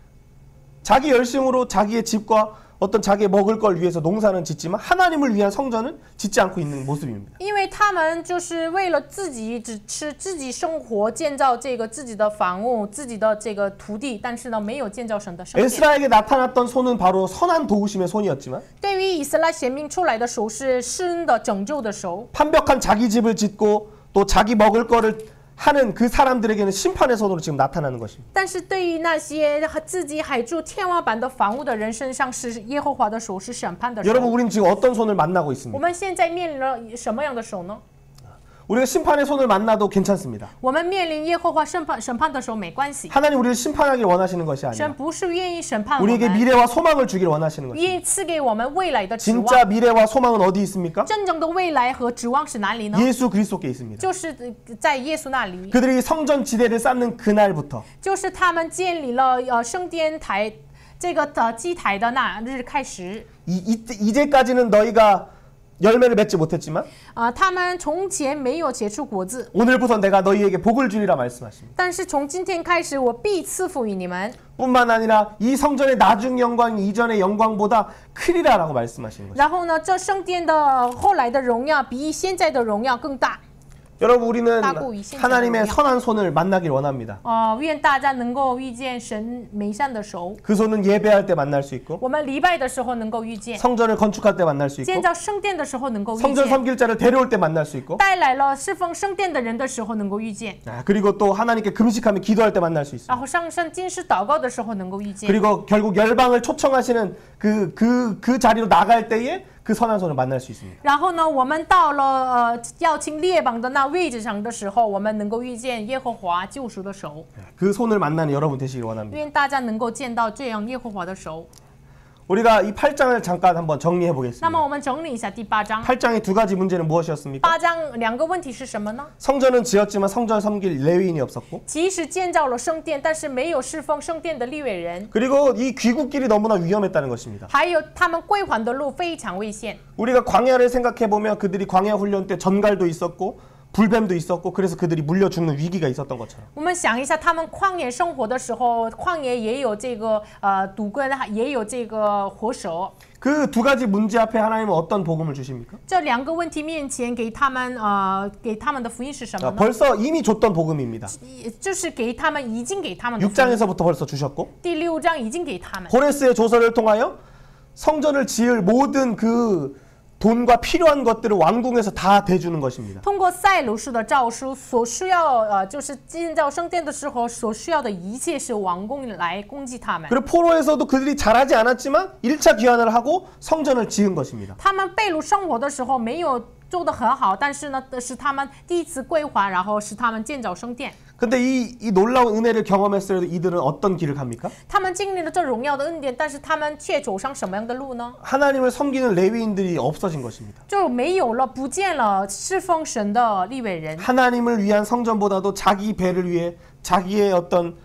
자기 열심으로 자기의 집과 어떤 자기의 먹을 걸 위해서 농사는 짓지만 하나님을 위한 성전은 짓지 않고 있는 모습입니다. 因为他们就是为了自己只吃自己生活，建造这个自己的房屋、自己的这个土地，但是呢，没有建造神的圣殿。 에스라에게 나타났던 손은 바로 선한 도우심의 손이었지만 对于以色列显明出来的手是施恩的拯救的手， 판벽한 자기 집을 짓고 또 자기 먹을 거를 하는 그 사람들에게는 심판의 손으로 지금 나타나는 것입니다. 但是对于那些自己海筑天花板的房屋的人身上，是耶和华的手，是审判的手。 여러분, 우리는 지금 어떤 손을 만나고 我 있습니까? 们现在面临了什么样的手呢？ 우리가 심판의 손을 만나도 괜찮습니다. 我们面临耶和华审判的手没关系， 하나님 우리를 심판하길 원하시는 것이 神 아니라 不是愿意审判我 우리에게 们， 미래와 소망을 주길 원하시는 것입니다. 愿意赐给我们未来的指望。 진짜 미래와 소망은 어디 있습니까? 真正的未来和指望是哪里呢？ 예수 그리스도께 있습니다. 就是在耶稣那里， 그들이 성전 지대를 쌓는 그날부터 就是他们建立了圣殿台这个祭台的那日开始。 이제까지는 너희가 열매를 맺지 못했지만 他们从前没有结出果子， 오늘부터 내가 너희에게 복을 주리라 말씀하십니다. 但是从今天开始，我必赐福于你们。 뿐만 아니라 이 성전의 나중 영광이 이전의 영광보다 크리라라고 말씀하시는 것입니다. 然后呢，这圣殿的后来的荣耀比现在的荣耀更大。 여러분, 우리는 따고 있습니다. 하나님의 선한 손을 만나길 원합니다. 愿大家能够遇见神美善的手。 그 손은 예배할 때 만날 수 있고 我们礼拜的时候能够遇见， 성전을 건축할 때 만날 수 있고 建造圣殿的时候能够遇 성전 见， 섬길 자를 데려올 때 만날 수 있고 带来了侍奉圣殿的人的时候能够遇见， 그리고 또 하나님께 금식하며 기도할 때 만날 수 있습니다. 然后上山金石祷告的时候能够遇见， 그리고 결국 열방을 초청하시는 그 자리로 나갈 때에 그 선한 손을 만날 수 있습니다. 然后呢，我们到了邀请列邦的那位置上的时候，我们能够遇见耶和华救赎的手。 그 손을 만나는 여러분 되시길 원합니다. 愿大家能够见到这样耶和华的手。 우리가 이 8장을 잠깐 한번 정리해 那么 보겠습니다. 我们整理一下第8章。 8장의 두 가지 문제는 무엇이었습니까? 8章2个问题是什么呢？ 성전은 지었지만 성전을 섬길 레위인이 없었고 即使建造了圣殿，但是没有侍奉圣殿的利未人， 그리고 이 귀국길이 너무나 위험했다는 것입니다. 还有他们归还的路非常危险。 우리가 광야를 생각해 보면 그들이 광야 훈련 때 전갈도 있었고 불뱀도 있었고 그래서 그들이 물려 죽는 위기가 있었던 것처럼 我们想一下，他们旷野生活的时候，旷野也有这个毒根，也有这个活蛇。 그 두 가지 문제 앞에 하나님은 어떤 복음을 주십니까? 这2个问题面前，给他们的福音是什么呢？ 벌써 이미 줬던 복음입니다. 就是给他们已经给他们的福音。 6장에서부터 벌써 주셨고 第6章已经给他们。 고레스의 조서를 통하여 성전을 지을 모든 그 돈과 필요한 것들을 왕궁에서 다 대주는 것입니다. 通过塞鲁士的诏书，所需要就是建造圣殿的时候所需要的一切是王宫来供给他们。 그리고 포로에서도 그들이 잘하지 않았지만 1차 귀환을 하고 성전을 지은 것입니다. 他们被掳生活的时候没有做得很好，但是呢，是他们第一次归还，然后是他们建造圣殿。 근데 이 놀라운 은혜를 경험했을 때 이들은 어떤 길을 갑니까? 他们经历了这荣耀的恩典，但是他们却走上什么样的路呢？ 하나님을 섬기는 레위인들이 없어진 것입니다. 就没有了，不见了侍奉神的利未人。 하나님을 위한 성전보다도 자기 배를 위해 자기의 어떤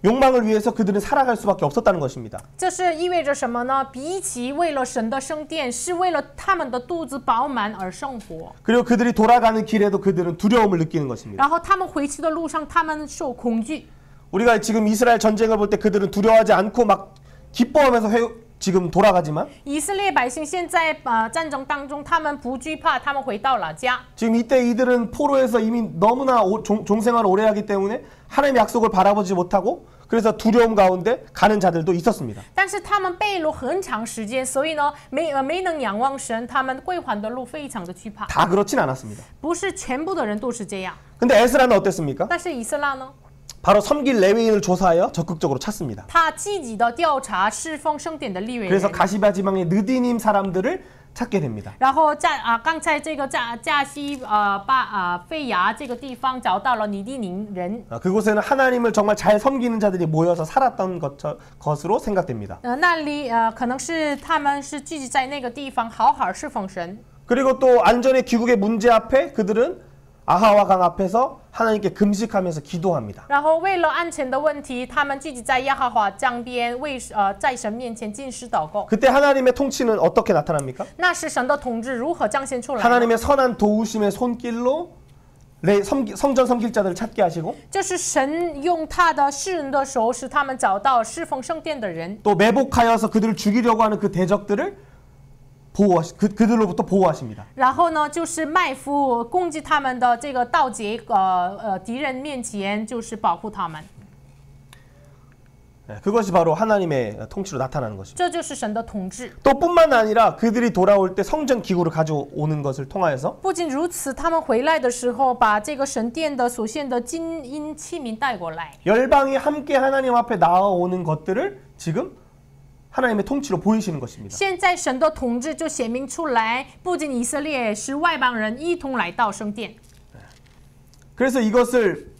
욕망을 위해서 그들은 살아갈 수밖에 없었다는 것입니다. 这是意味着什么呢？比起为了神的圣殿，是为了他们的肚子饱满而生活。 그리고 그들이 돌아가는 길에도 그들은 두려움을 느끼는 것입니다. 然后他们回去的路上，他们受恐惧。 우리가 지금 이스라엘 전쟁을 볼 때 그들은 두려워하지 않고 막 기뻐하면서 지금 돌아가지만 以色列百姓现在战争当中，他们不惧怕，他们回到了家。 지금 이때 이들은 포로에서 이미 너무나 종생활을 오래 하기 때문에 하나님의 약속을 바라보지 못하고 그래서 두려움 가운데 가는 자들도 있었습니다. 但是他们被掳很长时间，所以呢，没能仰望神，他们归还的路非常的惧怕。 다 그렇진 않았습니다. 不是全部的人都是这样， 근데 에스라는 어땠습니까? 但是以色列呢， 바로 섬길 레위인을 조사하여 적극적으로 찾습니다. 他积极的调查侍奉圣殿的利未 그래서 人， 가시바 지방의 느디님 사람들을 찾게 됩니다. 然后刚才这个加西费牙这个地方找到了尼地宁人。 그곳에는 하나님을 정말 잘 섬기는 자들이 모여서 살았던 것으로 생각됩니다. 那里可能是他们是聚集在那个地方，好好侍奉神。 그리고 또 안전의 귀국의 문제 앞에 그들은 아하와 강 앞에서 하나님께 금식하면서 기도합니다. 然后为了安全的问题，他们聚集在耶和华江边，在神面前禁食祷告。 그때 하나님의 통치는 어떻게 나타납니까? 那是神的统治如何彰显出来呢？ 하나님의 선한 도우심의 손길로 성전 섬길 자들을 찾게 하시고 就是神用他的世人的手，使他们找到侍奉圣殿的人。 또 매복하여서 그들을 죽이려고 하는 그 대적들을 그들로부터 보호하십니다. 然后呢，就是卖夫攻击他们的这个盗贼敌人面前，就是保护他们。 그것이 바로 하나님의 통치로 나타나는 것입니다. 这就是神的统治。 또 뿐만 아니라 그들이 돌아올 때 성전 기구를 가져오는 것을 통하여서 不仅如此，他们回来的时候，把这个神殿的所献的金银器皿带过来。 열방이 함께 하나님 앞에 나아오는 것들을 지금 하나님의 통치로 보이시는 것입니다. 现在神的统治就显明出来，不仅以色列是外邦人一同来到圣殿。 그래서 이것을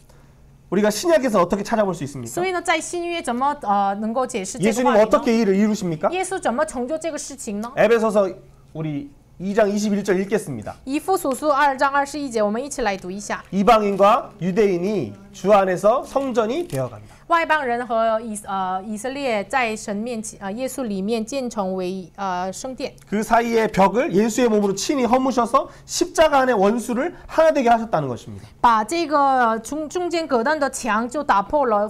우리가 신약에서 어떻게 찾아볼 수 있습니까? 所以呢，在新约怎么能够解释这个 예수님 话语呢？ 어떻게 이 일을 이루십니까? 耶稣怎么成就这个事情呢？ 에베소서 우리 2장 21절 읽겠습니다. 以弗所书2章21节，我们一起来读一下。 이방인과 유대인이 주 안에서 성전이 되어간다. 外邦人和以色列在神面前耶稣里面建成为圣殿。 그 사이의 벽을 예수의 몸으로 친히 허무셔서 십자가 안에 원수를 하나 되게 하셨다는 것입니다. 把这个中间隔断的墙就打破了，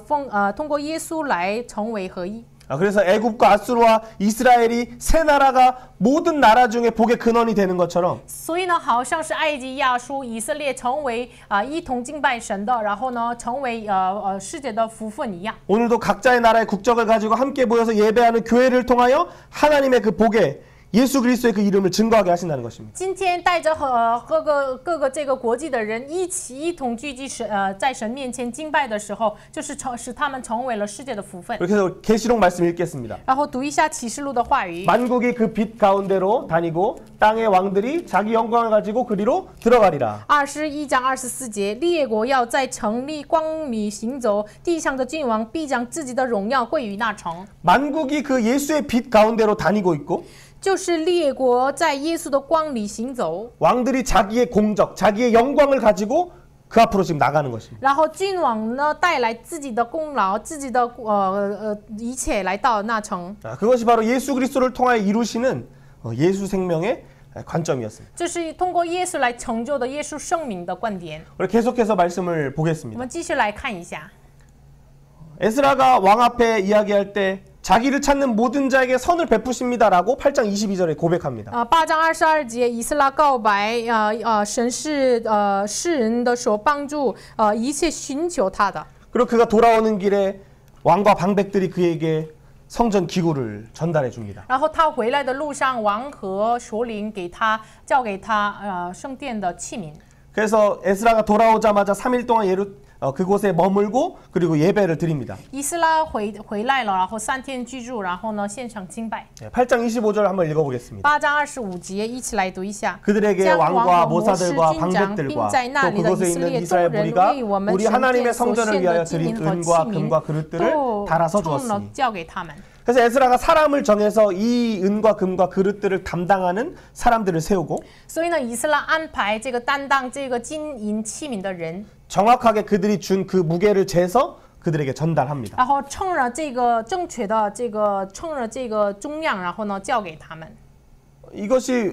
通过耶稣来成为合一。 그래서 애굽과 아수르와 이스라엘이 세 나라가 모든 나라 중에 복의 근원이 되는 것처럼 所以呢，好像是埃及、亚述、以色列成为一同敬拜神的，然后呢，成为世界的福分一样。 오늘도 각자의 나라의 국적을 가지고 함께 모여서 예배하는 교회를 통하여 하나님의 그 복에 예수 그리스도의 그 이름을 증거하게 하신다는 것입니다. 今天带着各个这个国际的人一同聚集在神面前敬拜的时候，就是使他们成为了世界的福分。 그렇게 해서 계시록 말씀 읽겠습니다. 然后读一下启示录的话语。 만국이 그 빛 가운데로 다니고 땅의 왕들이 자기 영광을 가지고 그리로 들어가리라. 21章24节，列国要在城里光里行走，地上的君王必将自己的荣耀归于那城。 만국이 그 예수의 빛 가운데로 다니고 있고 就是列国在耶稣的光里行走， 왕들이 자기의 공적, 자기의 영광을 가지고 그 앞으로 지금 나가는 것입니다. 然后君王呢带来自己的功劳、自己的一切来到那城。 그것이 바로 예수 그리스도를 통하여 이루시는 예수 생명의 관점이었습니다. 这是通过耶稣来成就的耶稣生命的观点。 우리 계속해서 말씀을 我 보겠습니다. 们继续来看一下。 에스라가 왕 앞에 이야기할 때 자기를 찾는 모든 자에게 선을 베푸십니다라고 8장 22절에 고백합니다. 8章22节，以斯拉告白，神是世人的所帮助，一切寻求他的。 그리고 그가 돌아오는 길에 왕과 방백들이 그에게 성전 기구를 전달해 줍니다. 然后他回来的路上，王和首领交给他圣殿的器皿。 그래서 에스라가 돌아오자마자 3일 동안 그곳에 머물고 그리고 예배를 드립니다. 以斯拉回来了，然后3天居住，然后呢献上敬拜。 8장 25절 한번 읽어보겠습니다. 8章25节，一起来读一下。 그들에게 将 왕과 王和魔士 모사들과 军长， 방백들과 并在那 또 里的以 그곳에 色 있는 列众 이스라엘 人 무리가 为我们 우리 神 하나님의 殿所 성전을 献 위하여 的金 드린 银和器 은과 皿 금과 그릇들을 都 달아서 充了 주었으니 交给他们。 그래서 에스라가 사람을 정해서 이 은과 금과 그릇들을 담당하는 사람들을 세우고 所以呢，以斯拉安排这个担当这个金银器皿的人， 정확하게 그들이 준 그 무게를 재서 그들에게 전달합니다. 然后称了这个正确的称了这个重量，然后呢交给他们。 이것이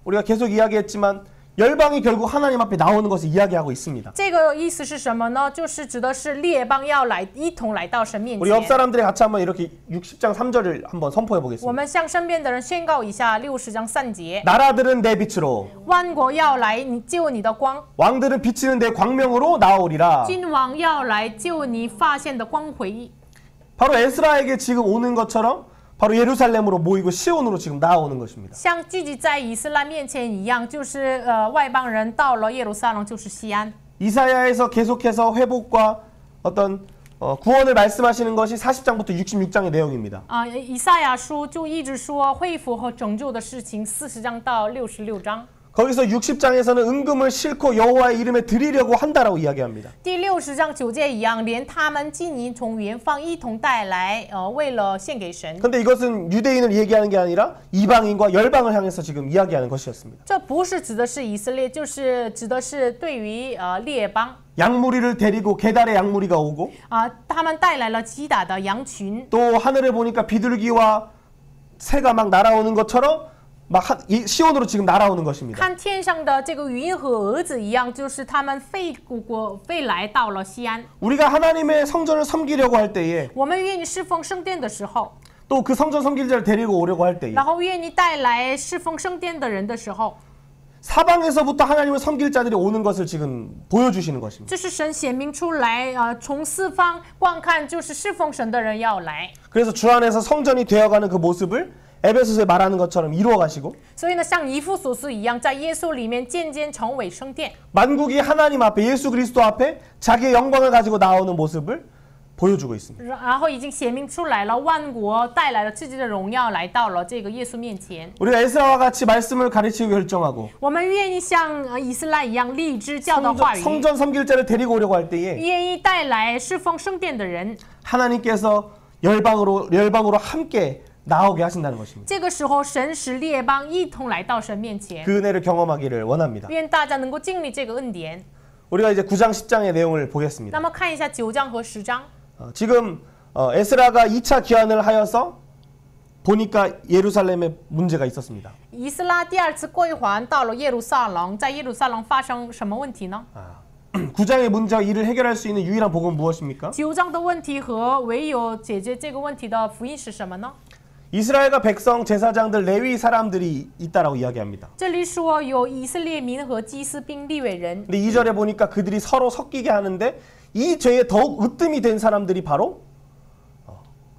우리가 계속 이야기했지만 열방이 결국 하나님 앞에 나오는 것을 이야기하고 있습니다. 这个意思是什么呢？就是指的是列邦要一同来到神面 우리 옆 前。 사람들이 같이 한번 이렇게 60장 3절을 한번 선포해 我 보겠습니다. 们向身边的人宣告一下60章3节： 나라들은 내 빛으로 万国要来救你的光， 왕들은 비치는 내 광명으로 나오리라. 君王要来救你发现的光辉。 바로 에스라에게 지금 오는 것처럼 바로 예루살렘으로 모이고 시온으로 지금 나오는 것입니다. 像聚集在以斯拉面前一样，就是外邦人到了耶路撒冷，就是西安。 이사야에서 계속해서 회복과 어떤 구원을 말씀하시는 것이 40장부터 66장의 내용입니다. 以赛亚书就一直说恢复和拯救的事情，40章到66章。 거기서 60장에서는 은금을 싣고 여호와의 이름에 드리려고 한다라고 이야기합니다. 第60章9节一样，连他们金银从远方一同带来，为了献给神。 근데 이것은 유대인을 얘기하는 게 아니라 이방인과 열방을 향해서 지금 이야기하는 것이었습니다. 这不是指的是以色列，就是指的是对于列邦。 양무리를 데리고 게달의 양무리가 오고 他们带来了极大的羊群。 또 하늘을 보니까 비둘기와 새가 막 날아오는 것처럼 막 시온으로 지금 날아오는 것입니다. 看天上的这个云和蛾子一样，就是他们飞来到了西安。 우리가 하나님의 성전을 섬기려고 할 때에 我们愿意侍奉圣殿的时候， 또 그 성전 섬길 자를 데리고 오려고 할 때에 然后愿意带来侍奉圣殿的人的时候， 사방에서부터 하나님을 섬길 자들이 오는 것을 지금 보여주시는 것입니다. 这是神显明出来，从四方观看，就是侍奉神的人要来。 그래서 주 안에서 성전이 되어가는 그 모습을 에베소서에 말하는 것처럼 이루어 가시고 所以呢，像以弗所书一样，在耶稣里面渐渐成为圣殿。 만국이 하나님 앞에 예수 그리스도 앞에 자기의 영광을 가지고 나오는 모습을 보여주고 있습니다. 然后已经显明出来了，万国带来了自己的荣耀，来到了这个耶稣面前。 우리가 에스라와 같이 말씀을 가르치고 결정하고 我们愿意像以斯拉一样立志教导话语， 성전 섬길 자를 데리고 오려고 할 때에 愿意带来侍奉圣殿的人。 하나님께서 열방으로 함께 나오게 하신다는 것입니다. 这个时候，神使列邦一同来到神面前， 그 은혜를 경험하기를 원합니다. 愿大家能够经历这个恩典。 우리가 이제 9장 10장의 내용을 보겠습니다. 那么看一下9章和10章。 지금 에스라가 2차 귀환을 하여서 보니까 예루살렘에 문제가 있었습니다. 以斯拉第二次归还到了耶路撒冷，在耶路撒冷发生什么问题呢？ 9장의 문제와 이를 해결할 수 있는 유일한 복음은 무엇입니까? 9章的问题和唯有解决这个问题的福音是什么呢？ 이스라엘과 백성, 제사장들, 레위 사람들이 있다라고 이야기합니다. 这里说有以色列民和祭司并利未人。 근데 2절에 보니까 그들이 서로 섞이게 하는데 이 죄에 더욱 으뜸이 된 사람들이 바로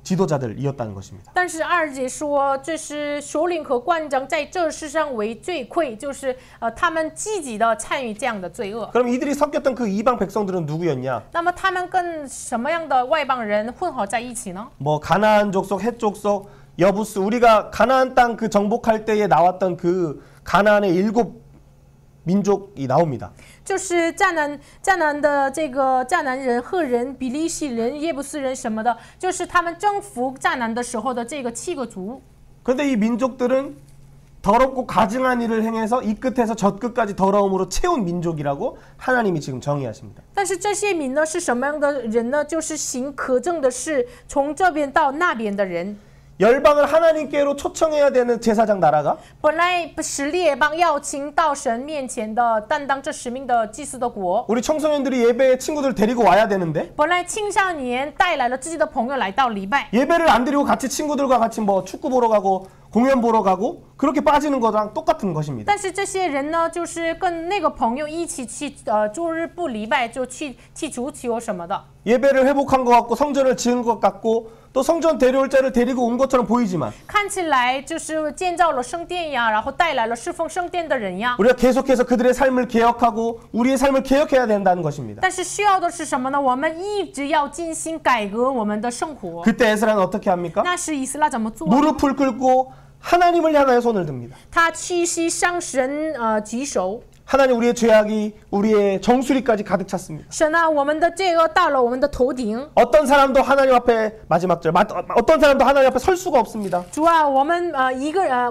지도자들이었다는 것입니다. 但是2节说，这是首领和官长在这世上为罪愧，就是他们积极的参与这样的罪恶。 그럼 이들이 섞였던 그 이방 백성들은 누구였냐? 那么他们跟什么样的外邦人混合在一起呢？ 뭐 가나안 족속, 헷 족속, 여부스 우리가 가나안 땅 그 정복할 때에 나왔던 그 가나안의 7 민족이 나옵니다. 就是迦南的这个迦南人、赫人、比利洗人、耶布斯人什么的，就是他们征服迦南的时候的这个7个族。 그런데 이 민족들은 더럽고 가증한 일을 행해서 이 끝에서 저 끝까지 더러움으로 채운 민족이라고 하나님이 지금 정의하십니다. 但是这些民呢是什么样的人呢？就是行可憎的事，从这边到那边的人。 열방을 하나님께로 초청해야 되는 제사장 나라가 本来使列邦要请到神面前的担当这使命的祭司的国， 우리 청소년들이 예배에 친구들 데리고 와야 되는데 本来青少年带来了自己的朋友来到礼拜， 예배를 안 드리고 같이 친구들과 같이 뭐 축구 보러 가고 공연 보러 가고 그렇게 빠지는 거랑 똑같은 것입니다. 但是这些人呢，就是跟那个朋友一起去周日不礼拜就去踢足球什么的。 예배를 회복한 것 같고 성전을 지은 것 같고 또 성전 데려올 자를 데리고 온 것처럼 보이지만 看起来就是建造了圣殿呀，然后带来了侍奉圣殿的人呀。 우리가 계속해서 그들의 삶을 개혁하고 우리의 삶을 개혁해야 된다는 것입니다. 但是需要的是什么呢？我们一直要进行改革我们的生活。 그때 에스라는 어떻게 합니까? 那是以斯拉怎么做？ 무릎을 꿇고 하나님을 향하여 손을 듭니다. 他屈膝向神举手。 하나님 우리의 죄악이 우리의 정수리까지 가득 찼습니다. 神啊，我们的罪恶到了我们的头顶。 어떤 사람도 하나님 앞에 마지막 절 어떤 사람도 하나님 앞에 설 수가 없습니다. 主啊，我们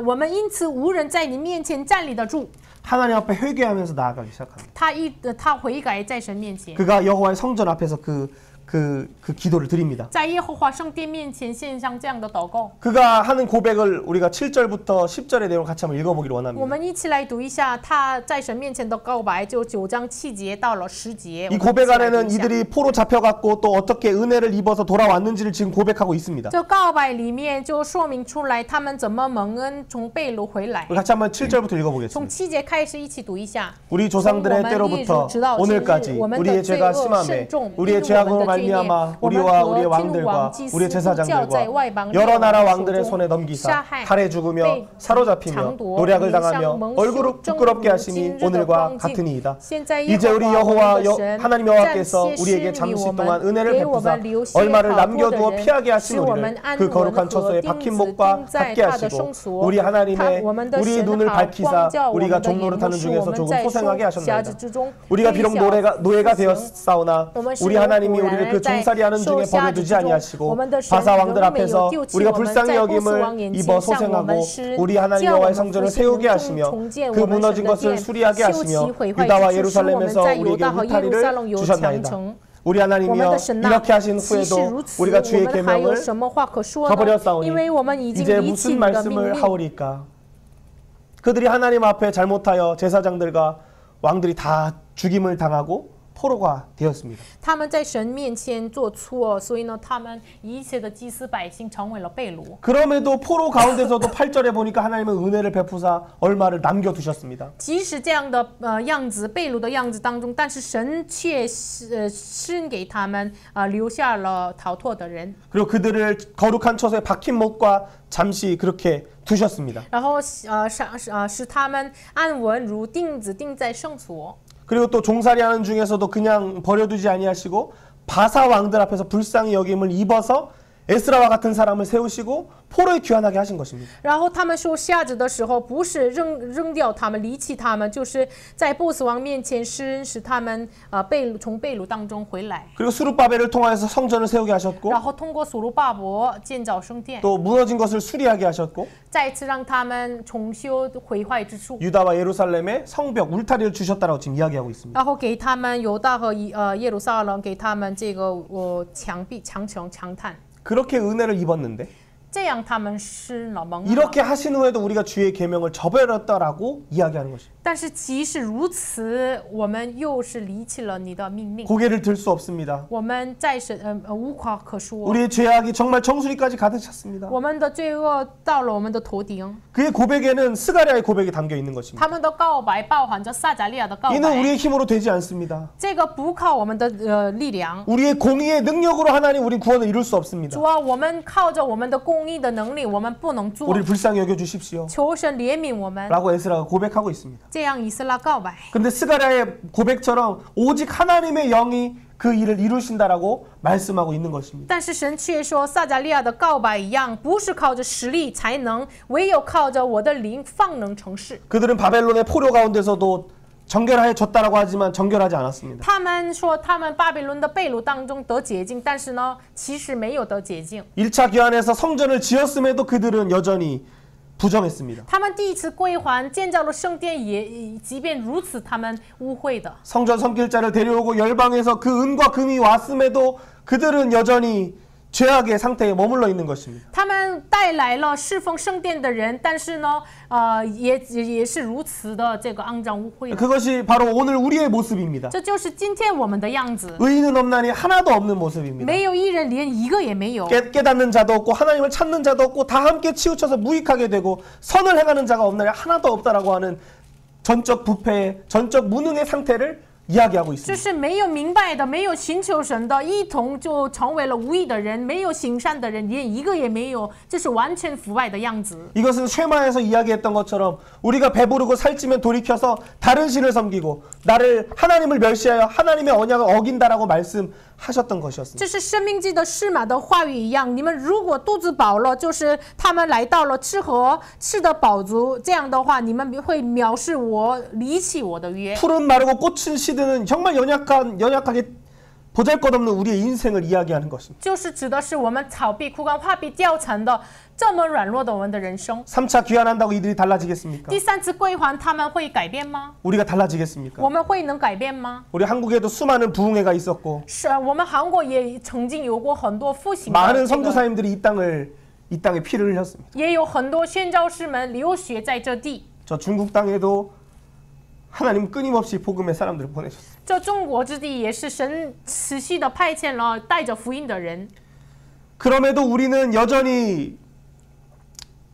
我们因此无人在你面前站立得住。 하나님 앞에 회개하면서 나아가기 시작합니다. 他悔改在神面前， 그가 여호와의 성전 앞에서 그 기도를 드립니다. 在耶和华圣殿面前献上这样的祷告。 그가 하는 고백을 우리가 7절부터 10절의 내용 같이 한번 읽어보기를 我 원합니다. 们一起来读一下他在神面前的告白，就9章7节到了10节。 이 고백 안에는 이들이 포로 잡혀갔고 또 어떻게 은혜를 입어서 돌아왔는지를 지금 고백하고 있습니다. 这告白里面就说明出来他们怎么蒙恩从被掳回来。 우리 같이 한번 7절부터 从 읽어보겠습니다. 7节开始一起读一下。 우리 조상들의 때로부터 오늘까지 우리의 죄가 심함에 우리의 죄악으로 말미암아 우리와 우리의 왕들과 우리의 제사장들과 여러 나라 왕들의 손에 넘기사 칼에 죽으며 사로잡히며 노략을 당하며 얼굴을 부끄럽게 하심이 오늘과 같으니이다. 이제 우리 여호와 하나님 여호와께서 우리에게 잠시 동안 은혜를 베푸사 얼마를 남겨두어 피하게 하신 우리를 그 거룩한 처소에 박힌 목과 같게 하시고 우리 하나님의 우리 눈을 밝히사 우리가 종노릇하는 중에서 조금 소생하게 하셨나이다. 우리가 비록 노예가 되었사오나 우리 하나님이 우리를 그 종살이하는 중에 버려두지 아니하시고 바사 왕들 앞에서 우리가 불쌍히 여김을 입어 소생하고 우리 하나님 여호와의 성전을 세우게 하시며 그 무너진 것을 수리하게 하시며 유다와 예루살렘에서 우리에게 울타리를 주셨나이다. 우리 하나님이여 이렇게 하신 후에도 우리가 주의 계명을 저버렸사오니 이제 무슨 말씀을 하오리까. 그들이 하나님 앞에 잘못하여 제사장들과 왕들이 다 죽임을 당하고 포로가 되었습니다. 他们在神面前做错，所以呢，他们一切的祭司百姓成为了被掳。 그럼에도 포로 가운데서도 8절에 보니까 하나님은 은혜를 베푸사 얼마를 남겨두셨습니다. 即使这样的样子，被掳的样子当中，但是神却施给他们留下了逃脱的人。 그리고 그들을 거룩한 처소에 박힌 목과 잠시 그렇게 두셨습니다. 然后使他们安稳如钉子钉在圣所。 그리고 또 종살이하는 중에서도 그냥 버려두지 아니하시고 바사 왕들 앞에서 불쌍히 여김을 입어서 에스라와 같은 사람을 세우시고 포로에 귀환하게 하신 것입니다. 然后他们受下旨的时候，不是扔掉他们、离弃他们，就是在波斯王面前施恩，使他们从被掳当中回来。 그리고 수룹바벨을 통하여서 성전을 세우게 하셨고, 然后通过所罗巴伯建造圣殿， 또 무너진 것을 수리하게 하셨고, 再次让他们重修毁坏之处， 유다와 예루살렘에 성벽 울타리를 주셨다라고 지금 이야기하고 있습니다. 然后给他们犹大和耶路撒冷，给他们这个墙壁、墙城、墙炭。 그렇게 은혜를 입었는데 这样他们施了蒙恩。 이렇게 하신 후에도 우리가 주의 계명을 저버렸다라고 이야기하는 것입니다. 但是即使如此，我们又是离弃了你的命令， 고개를 들 수 없습니다. 我们在神无话可说。 우리의 죄악이 정말 정수리까지 가득 찼습니다. 我们的罪恶到了我们的头顶。 그의 고백에는 스가랴의 고백이 담겨 있는 것입니다. 他们的告白包含着撒迦利亚的告 이는 白， 우리의 힘으로 되지 않습니다. 这个不靠我们的力量， 우리의 공의의 능력으로 하나님 우리 구원을 이룰 수 없습니다. 主啊，我们靠着我们的公义的能力，我们不能做。 우리를 불쌍히 여겨 주십시오. 求神怜悯我们， 라고 에스라가 고백하고 있습니다. 这样以斯拉告白。 근데 스가랴의 고백처럼 오직 하나님의 영이 그 일을 이루신다라고 말씀하고 있는 것입니다. 但是神却说，撒迦利亚的告白一样，不是靠着实力才能，唯有靠着我的灵方能成事。 그들은 바벨론의 포로 가운데서도 정결해졌다라고 하지만 정결하지 않았습니다. 他们说他们巴比伦的被掳当中得洁净，但是呢，其实没有得洁净。 1차 귀환에서 성전을 지었음에도 그들은 여전히 부정했습니다. 他们第一次归还建造了圣殿，也即便如此，他们污秽的。 성전 섬길자를 데려오고 열방에서 그 은과 금이 왔음에도 그들은 여전히 죄악의 상태에 머물러 있는 것입니다. 他们带来了侍奉圣殿的人，但是呢，也是如此的这个肮脏污秽的。 그것이 바로 오늘 우리의 모습입니다. 这就是今天我们的样子， 의인은 없나니 하나도 없는 모습입니다. 没有一人，连一个也没有。 깨닫는 자도 없고 하나님을 찾는 자도 없고 다 함께 치우쳐서 무익하게 되고 선을 행하는 자가 없나니 하나도 없다라고 하는 전적 부패의 전적 무능의 상태를 이야기하고 就 있습니다. 是没有明白的，没有寻求神的，一同就成为了无义的人，没有行善的人，连一个也没有，这是完全腐败的样子。 이것은 쉐마에서 이야기했던 것처럼 우리가 배부르고 살찌면 돌이켜서 다른 신을 섬기고 나를 하나님을 멸시하여 하나님의 언약을 어긴다라고 말씀하셨던 것이었습니다. 这是生命记的释马的话语一样，你们如果肚子饱了，就是他们来到了吃的饱足，这样的话，你们会藐视我，离弃我的约。 푸른 마르고 꽃은 시드는 정말 연약하게 보잘것없는 우리의 인생을 이야기하는 것입니다. 就是指的是我们草必枯干、花必凋残的这么软弱的我们的人生。 3차 귀환한다고 이들이 달라지겠습니까? 第三次归还，他们会改变吗？ 우리가 달라지겠습니까? 我们会能改变吗？ 우리 한국에도 수많은 부흥회가 있었고 是我们韩国也曾经有过很多复兴的 많은 这个 선교사님들이 이 땅에 피를 흘렸습니다. 也有很多宣教士们流血在这地。 저 중국 땅에도 하나님 끊임없이 복음의 사람들을 보내셨습니다. 这中国之地也是神持续的派遣了带着福音的人。 그럼에도 우리는 여전히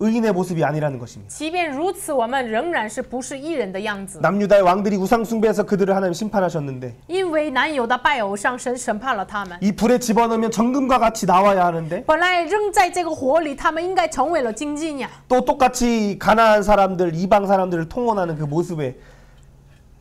의인의 모습이 아니라는 것입니다. 即便如此，我们仍然是不是义人的样子， 남유다의 왕들이 우상 숭배해서 그들을 하나님 심판하셨는데 因为南犹的拜偶像，神审判了他们。 이 불에 집어넣으면 정금과 같이 나와야 하는데 本来扔在这个火里，他们应该成为了金金呀。 또 똑같이 가나안 사람들, 이방 사람들을 통혼하는 그 모습에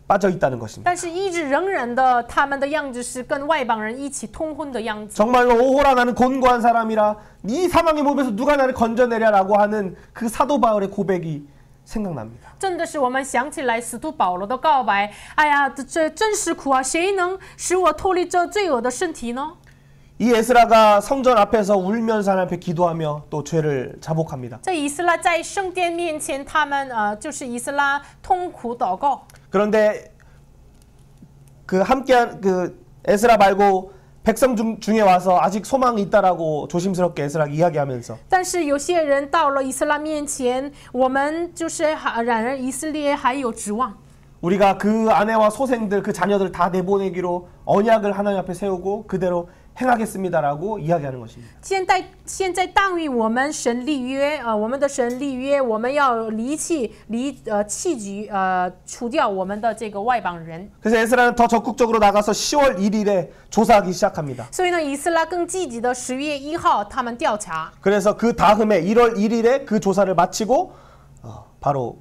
빠져 있다는 것입니다. 但是一直仍然的，他们的样子是跟外邦人一起通婚的样子。 정말로 오호라 나는 곤고한 사람이라 이 사망의 몸에서 누가 나를 건져내랴라고 하는 그 사도 바울의 고백이 생각납니다. 真的是我们想起来使徒保罗的告白，哎呀，这真是苦啊！谁能使我脱离这罪恶的身体呢？ 이 에스라가 성전 앞에서 울면서 하나님 앞에 기도하며 또 죄를 자복합니다. 这以斯拉在圣殿面前，他们就是以斯拉痛苦祷告。 그런데 그 함께한 그 에스라 말고 백성 중에 와서 아직 소망이 있다라고 조심스럽게 에스라가 이야기하면서 但是有些人到了以斯拉面前，我们就是然而以色列还有指望。 우리가 그 아내와 소생들 그 자녀들 다 내보내기로 언약을 하나님 앞에 세우고 그대로 행하겠습니다라고 이야기하는 것입니다. 现在但为我们神立约，我们的神立约，我们要弃举除掉我们的这个外邦人。 그래서 에스라는 더 적극적으로 나가서 10월 1일에 조사하기 시작합니다. 所以呢，以斯拉更积极的10月1号，他们调查。 그래서 그 다음에 1월 1일에 그 조사를 마치고 바로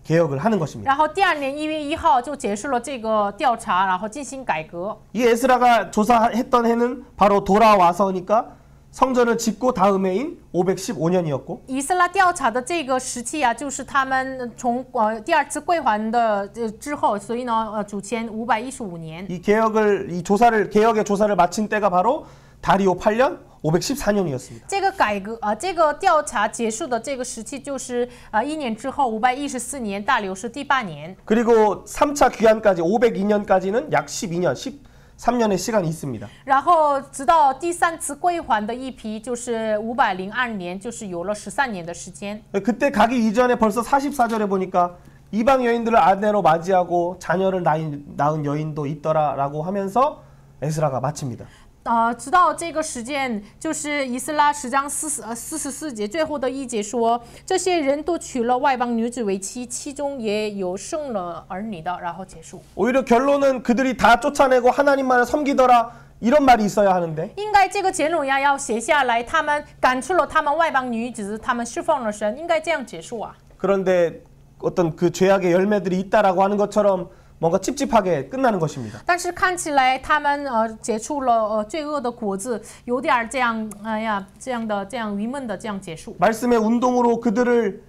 개혁을 하는 것입니다. 然后第2年1月1号就结束了这个调查，然后进行改革。 이 에스라가 조사했던 해는 바로 돌아와서니까 성전을 짓고 다음 해인 515년이었고 以斯拉调查的这个时期啊，就是他们从第2次归还的之后，所以呢，主前515年。 이 개혁의 조사를 마친 때가 바로 다리오 8년 514년이었습니다. 这个调查结束的这个时期就是1年之后514年，大流士第8年。 그리고 3차 귀환까지 502년까지는 약 12년, 13년의 시간이 있습니다. 然后直到第3次归还的一批，就是502年，就是有了13年的时间。 그때 가기 이전에 벌써 44절에 보니까 이방 여인들을 아내로 맞이하고 자녀를 낳은 여인도 있더라라고 하면서 에스라가 마칩니다. 直到这个时间，就是以斯拉10章44节最后的一节说，这些人都娶了外邦女子为妻，其中也有生了儿女的，然后结束。 오히려 결론은 그들이 다 쫓아내고 하나님만을 섬기더라 이런 말이 있어야 하는데 应该这个结论要写下来，他们赶出了他们外邦女子，他们侍奉了神，应该这样结束啊。 그런데 어떤 그 죄악의 열매들이 있다라고 하는 것처럼 뭔가 찝찝하게 끝나는 것입니다. 但是看起来他们结出了罪恶的果子，有点这样，哎呀，这样郁闷的这样结束。 말씀의 운동으로 그들을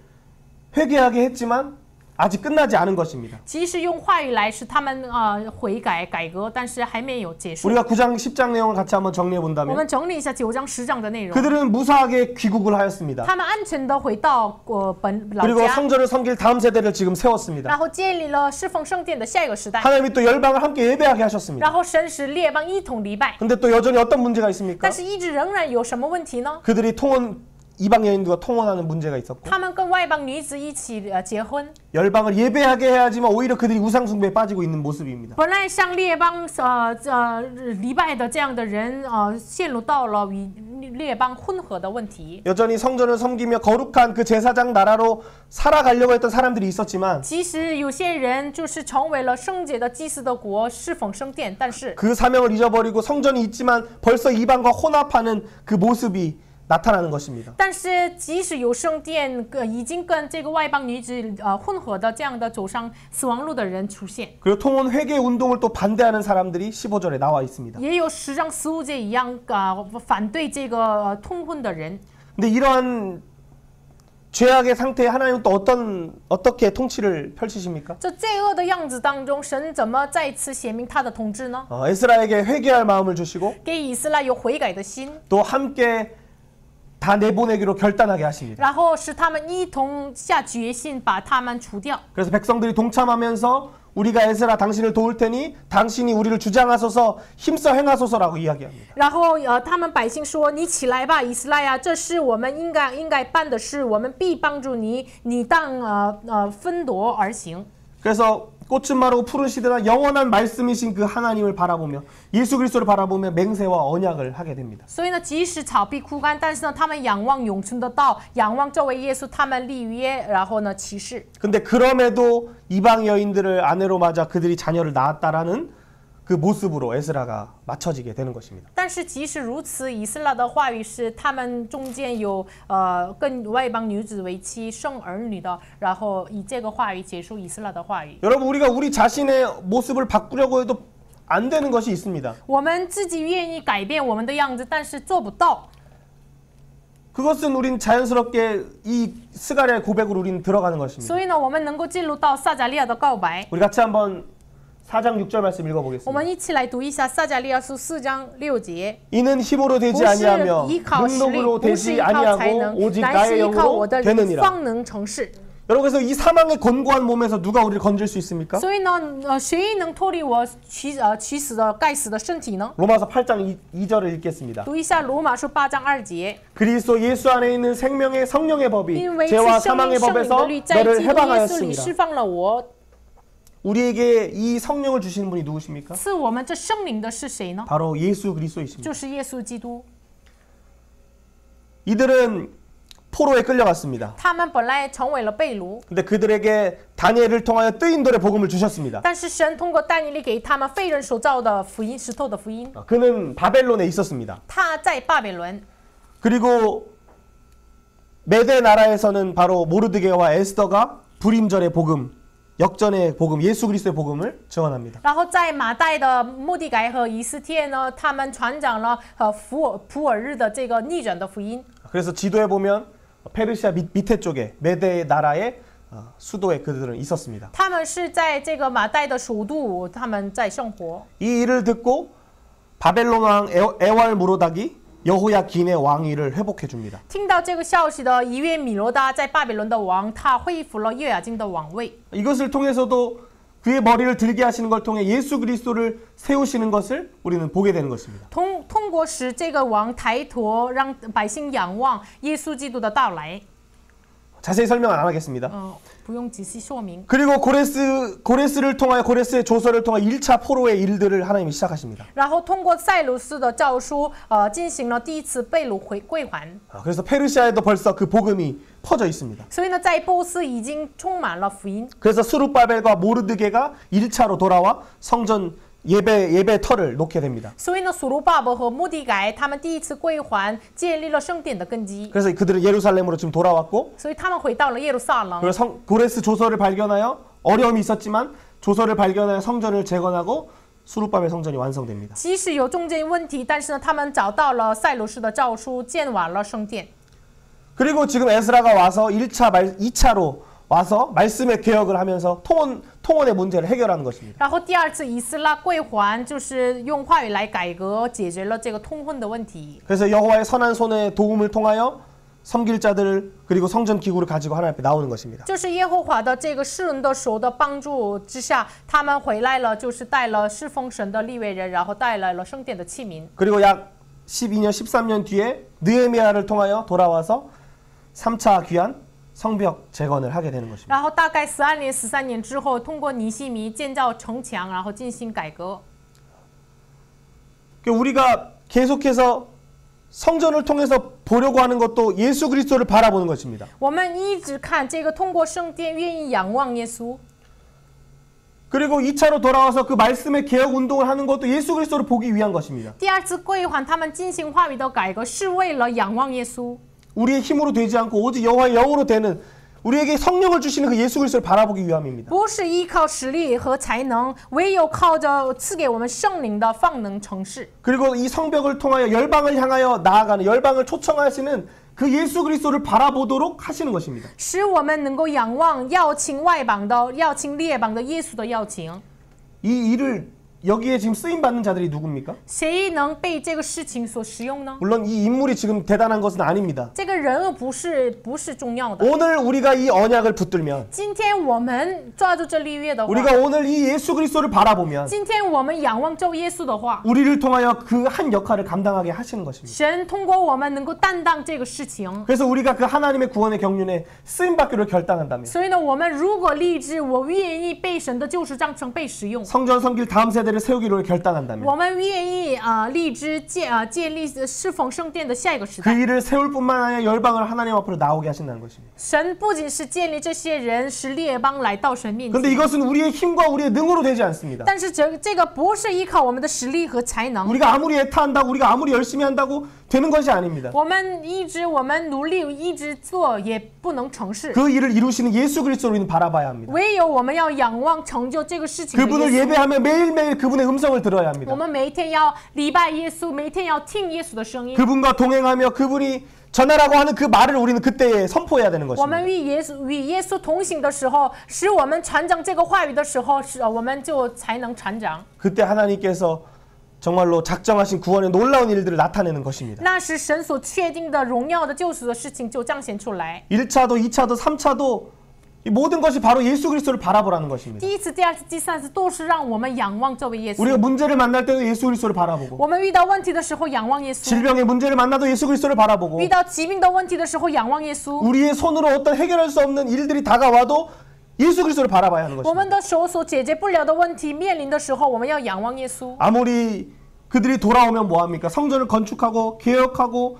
회개하게 했지만 아직 끝나지 않은 것입니다. 即使用话语来使他们悔改改革，但是还没有结束。 우리가 9장 10장 내용을 같이 한번 정리해 我 본다면 们整理一下9章10章的内容。 그들은 무사하게 귀국을 하였습니다. 他们安全的回到老 그리고 家， 성전을 섬길 다음 세대를 지금 세웠습니다. 然后建立了侍奉圣殿的下一个时代。 하나님이 또 열방을 함께 예배하게 하셨습니다. 然后神使列邦一同礼拜， 근데 또 여전히 어떤 문제가 있습니까? 但是一直仍然有什么问题呢？ 그들이 이방 여인들과 통혼하는 문제가 있었고 他们跟外邦女子一起结婚， 열방을 예배하게 해야지만 오히려 그들이 우상 숭배에 빠지고 있는 모습입니다. 本来向列邦礼拜的这样的人陷入到了与列邦混合的问题。 여전히 성전을 섬기며 거룩한 그 제사장 나라로 살아가려고 했던 사람들이 있었지만 其实有些人就是成为了圣洁的祭司的国，侍奉圣殿，但是 그 사명을 잊어버리고 성전이 있지만 벌써 이방과 혼합하는 그 모습이 나타나는 것입니다. 但是即使有圣殿，已经跟这个外邦女子混合的这样的走上死亡路的人出现， 그리고 통혼 회개 운동을 또 반대하는 사람들이 15절에 나와 있습니다. 也有10章15节一样反对这个通婚的人。 근데 이러한 죄악의 상태에 하나님은 또 어떻게 통치를 펼치십니까? 这罪恶的样子当中，神怎么再次显明他的统治呢？ 에스라에게 회개할 마음을 주시고 给以斯拉有悔改的心， 또 함께 다 내보내기로 결단하게 하십니다. 然后使他们一同下决心把他们除掉。 그래서 백성들이 동참하면서 우리가 에스라 당신을 도울 테니 당신이 우리를 주장하소서 힘써 행하소서라고 이야기합니다. 然后他们百姓说：“你起来吧，以斯拉呀，这是我们应该办的事，我们必帮助你，你当分夺而行。” 그래서 꽃은 마르고 푸른 시드나 영원한 말씀이신 그 하나님을 바라보며 예수 그리스도를 바라보며 맹세와 언약을 하게 됩니다. 所以呢，即使草必枯干，但是呢，他们仰望永存的道，仰望这位耶稣，他们立约，然后呢，起誓。 근데 그럼에도 이방 여인들을 아내로 맞아 그들이 자녀를 낳았다라는 그 모습으로 에스라가 맞춰지게 되는 것입니다. 但是即使如此，以色列的话语是他们中间有跟外邦女子为妻生儿女的，然后以这个话语结束以色列的话语。 여러분 우리가 우리 자신의 모습을 바꾸려고 해도 안 되는 것이 있습니다. 我们自己愿意改变我们的样子，但是做不到。 그것은 우린 자연스럽게 이 스가랴의 고백으로 우리는 들어가는 것입니다. 所以呢，我们能够进入到撒迦利亚的告白。 우리 같이 한번 4장 6절 말씀 我 읽어보겠습니다. 们一起来读一下撒迦利亚书4章6节。 이는 힘으로 되지 不是 아니하며 依靠实力， 능력으로 不是 되지 依靠才 아니하고 能， 오직 乃 나의 是依靠 영으로 我的灵 되느니라. 方能成事。 여러분 그래서 이 사망의 권고한 몸에서 누가 우리를 건질 수 있습니까? 所以呢，谁能脱离我取死的该死的身体呢？ 로마서 8장 2절을 읽겠습니다. 读一下罗马书8章2节。 그리스도 예수 안에 있는 생명의 성령의 因 법이 为是 죄와 生命 사망의 圣灵的 법에서 律在 너를 基督耶稣里 해방하였습니다. 释放了我。 우리에게 이 성령을 주시는 분이 누구십니까? 赐我们这圣灵的是谁呢？ 바로 예수 그리스도이십니다. 就是耶稣基督。 이들은 포로에 끌려갔습니다. 他们本来成为了被掳， 근데 그들에게 다니엘을 통하여 뜨인 돌의 복음을 주셨습니다. 但是神通过但以理给他们废人所造的福音，石头的福音。 그는 바벨론에 있었습니다. 他在巴比伦。 그리고 메대 나라에서는 바로 모르드게와 에스더가 불임절의 복음, 역전의 복음, 예수 그리스도의 복음을 증언합니다. 然后在马代的末底改和以斯帖呢，他们传讲了普尔日的这个逆转的福音。 그래서 지도에 보면 페르시아 밑에 쪽에 메대 나라의 수도에 그들은 있었습니다. 他们是在这个马代的首都，他们在生活。 이 일을 듣고 바벨론 왕 에왈 무로닥이 여호야긴의 왕위를 회복해 줍니다. 听到这个消息的以约米罗达在巴比伦的王，他恢复了约雅斤的王位。 이것을 통해서도 그의 머리를 들게 하시는 걸 통해 예수 그리스도를 세우시는 것을 우리는 보게 되는 것입니다. 通过使这个王抬头，让百姓仰望耶稣基督的到来。 자세히 설명 안 하겠습니다. 不用仔细说明。 그리고 고레스를 통하여 고레스의 조서를 통하여 1차 포로의 일들을 하나님이 시작하십니다. 然后通过塞鲁斯的诏书，进行了第一次被掳归还。 그래서 페르시아에도 벌써 그 복음이 퍼져 있습니다. 所以呢，在波斯已经充满了福音。 그래서 스룹바벨과 모르드게가 1차로 돌아와 성전 예배 터를 놓게 됩니다. 所以呢，所罗巴伯和末底改他们第一次归还，建立了圣殿的根基。 그래서 그들은 예루살렘으로 지금 돌아왔고 所以他们回到了耶路撒冷。 그리고 고레스 조서를 발견하여 어려움이 있었지만 조서를 발견하여 성전을 재건하고 스룹바벨 성전이 완성됩니다. 即使有中间问题，但是呢，他们找到了塞鲁斯的诏书，建完了圣殿。 그리고 지금 에스라가 와서 2차로 와서 말씀의 개혁을 하면서 통혼의 문제를 해결하는 것입니다. 然后第二次以斯拉归还，就是用话语来改革，解决了这个通婚的问题。 그래서 여호와의 선한 손의 도움을 통하여 섬길 자들을 그리고 성전 기구를 가지고 하나님 앞에 나오는 것입니다. 就是耶和华的这个世人的手的帮助之下，他们回来了，就是带了侍奉神的利未人，然后带来了圣殿的器皿。 그리고 약 12년, 13년 뒤에 느헤미야를 통하여 돌아와서 3차 귀한 성벽 재건을 하게 되는 것입니다. 然后大概12年、13年之后，通过尼西米建造城墙，然后进行改革。 우리가 계속해서 성전을 통해서 보려고 하는 것도 예수 그리스도를 바라보는 것입니다. 我们一直看这个，通过圣殿愿意仰望耶稣。 그리고 2차로 돌아와서 그 말씀의 개혁 운동을 하는 것도 예수 그리스도를 보기 위한 것입니다. 第二次归还，他们进行话语的改革，是为了仰望耶稣。 우리의 힘으로 되지 않고 오직 여호와의 영으로 되는 우리에게 성령을 주시는 그 예수 그리스도를 바라보기 위함입니다. 不是依靠实力和才能，唯有靠着赐给我们圣灵的方能成事。 그리고 이 성벽을 통하여 열방을 향하여 나아가는 열방을 초청하시는 그 예수 그리스도를 바라보도록 하시는 것입니다. 使我们能够仰望邀请外邦的、邀请列邦的耶稣的邀请。 이 일을 여기에 지금 쓰임 받는 자들이 누굽니까? 谁能被这个事情所使用呢？ 물론 이 인물이 지금 대단한 것은 아닙니다. 这个人物不是重要的。 오늘 우리가 이 언약을 붙들면 今天我们抓住这立约的话， 우리가 오늘 이 예수 그리스도를 바라보면 今天我们仰望这位耶稣的话， 우리를 통하여 그 한 역할을 감당하게 하시는 것입니다. 神通过我们能够担当这个事情。 그래서 우리가 그 하나님의 구원의 경륜에 쓰임 받기로 결단한다면 所以呢，我们如果立志，我愿意被神的救赎章程被使用， 성전 섬길 다음 세대를 세우기로 결단한다면 我们愿意立志建立侍奉圣殿的下一个时 그 代。 일을 세울 뿐만 아니라 열방을 하나님 앞으로 나오게 하신다는 것입니다. 神不仅是建立这些人，使列邦来到神面 그런데 前， 이것은 우리의 힘과 우리의 능으로 되지 않습니다. 但是这个不是依靠我们的实力和才能。 우리가 아무리 애타한다고 우리가 아무리 열심히 한다고 되는 것이 아닙니다. 我们努力一直做也不能成事， 그 일을 이루시는 예수 그리스도를 우리는 바라봐야 합니다. 唯有我们要仰望成就这个事情的 그분을 耶稣。 예배하며 매일매일 그분의 음성을 들어야 我 합니다. 们每一天要礼拜耶稣，每一天要听耶稣的声音。 그분과 동행하며 그분이 전하라고 하는 그 말을 우리는 그때에 선포해야 되는 我 것입니다. 们与耶稣同行的时候，使我们传讲这个话语的时候，我们就才能传讲。 그때 하나님께서 정말로 작정하신 구원의 놀라운 일들을 나타내는 것입니다. 那是神所确定的荣耀的救赎的事情就彰显出来。 1차도 2차도 3차도 이 모든 것이 바로 예수 그리스도를 바라보라는 것입니다. 第一次、第二次、第三次都是让我们仰望这位耶稣。 우리가 문제를 만날 때도 예수 그리스도를 바라보고 我们遇到问题的时候仰望耶稣， 질병의 문제를 만나도 예수 그리스도를 바라보고 遇到疾病的问题的时候仰望耶稣。 우리의 손으로 어떤 해결할 수 없는 일들이 다가와도 예수 그리스도를 바라봐야 하는 我 것입니다. 们的手所解决不了的问题面临的时候，我们要仰望耶稣。 아무리 그들이 돌아오면 뭐합니까? 성전을 건축하고 개혁하고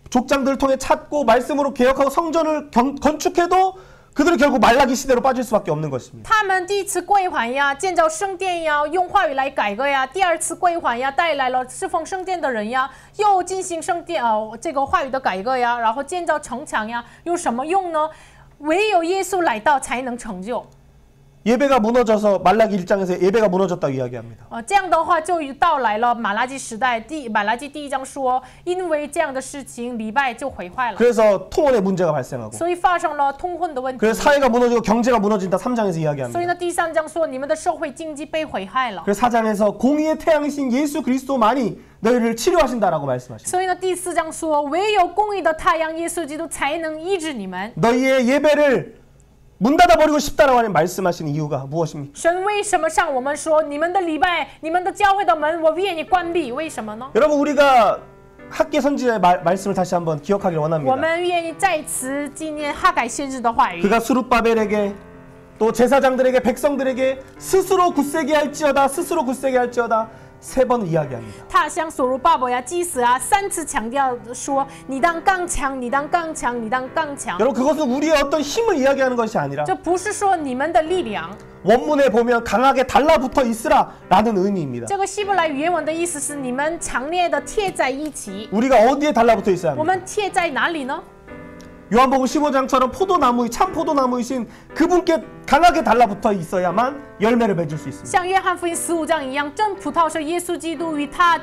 족장들을 통해 찾고 말씀으로 개혁하고 성전을 건축해도 그들은 결국 말라기 시대로 빠질 수밖에 없는 것입니다. 他们第一次归还呀，建造圣殿呀，用话语来改革呀；第二次归还呀，带来了侍奉圣殿的人呀，又进行圣殿这个话语的改革呀，然后建造城墙呀，有什么用呢？唯有耶稣来到才能成就。 예배가 무너져서 말라기 1장에서 예배가 무너졌다고 이야기합니다. 这样的话就到来了马拉基时代，马拉基第一章说，因为这样的事情，礼拜就毁坏了， 그래서 통혼의 문제가 발생하고 所以发生了通婚的问题。 그래서 사회가 무너지고 경제가 무너진다 3장에서 所以 이야기합니다. 呢，第三章说你们的社会经济被毁害了。 그래서 4장에서 공의의 태양이신 예수 그리스도만이 너희를 치료하신다라고 말씀하십니다. 所以呢，第四章说，唯有公义的太阳耶稣基督才能医治你们。 너희의 예배를 문 닫아버리고 싶다라고 하는 말씀하시는 이유가 무엇입니까? 神为什么向我们说，你们的礼拜、你们的教会的门，我愿意关闭？为什么呢？ 여러분 우리가 학계 선지자의 말씀을 다시 한번 기억하길 我 원합니다. 们愿意再次纪念哈改先知的话语。 그가 수룹바벨에게 또 제사장들에게 백성들에게 스스로 굳세게 할지어다 스스로 굳세게 할지어다 3번 이야기합니다. 他向所罗巴伯呀、祭司啊3次强调说：“你当刚强，你当刚强，你当刚强。 여러분 그것은 우리의 어떤 힘을 이야기하는 것이 아니라 这不是说你们的力量， 원문에 보면 강하게 달라붙어 있으라라는 의미입니다. 这个希伯来语原文的意思是你们强烈的贴在一起。 우리가 어디에 달라붙어 있어야 我 합니까? 们贴在哪里呢？ 요한복음 15장처럼 포도나무, 참 포도나무이신 그분께 강하게 달라붙어 있어야만 열매를 맺을 수 있습니다. 像约翰福音15章一样，真葡萄是耶稣基督与他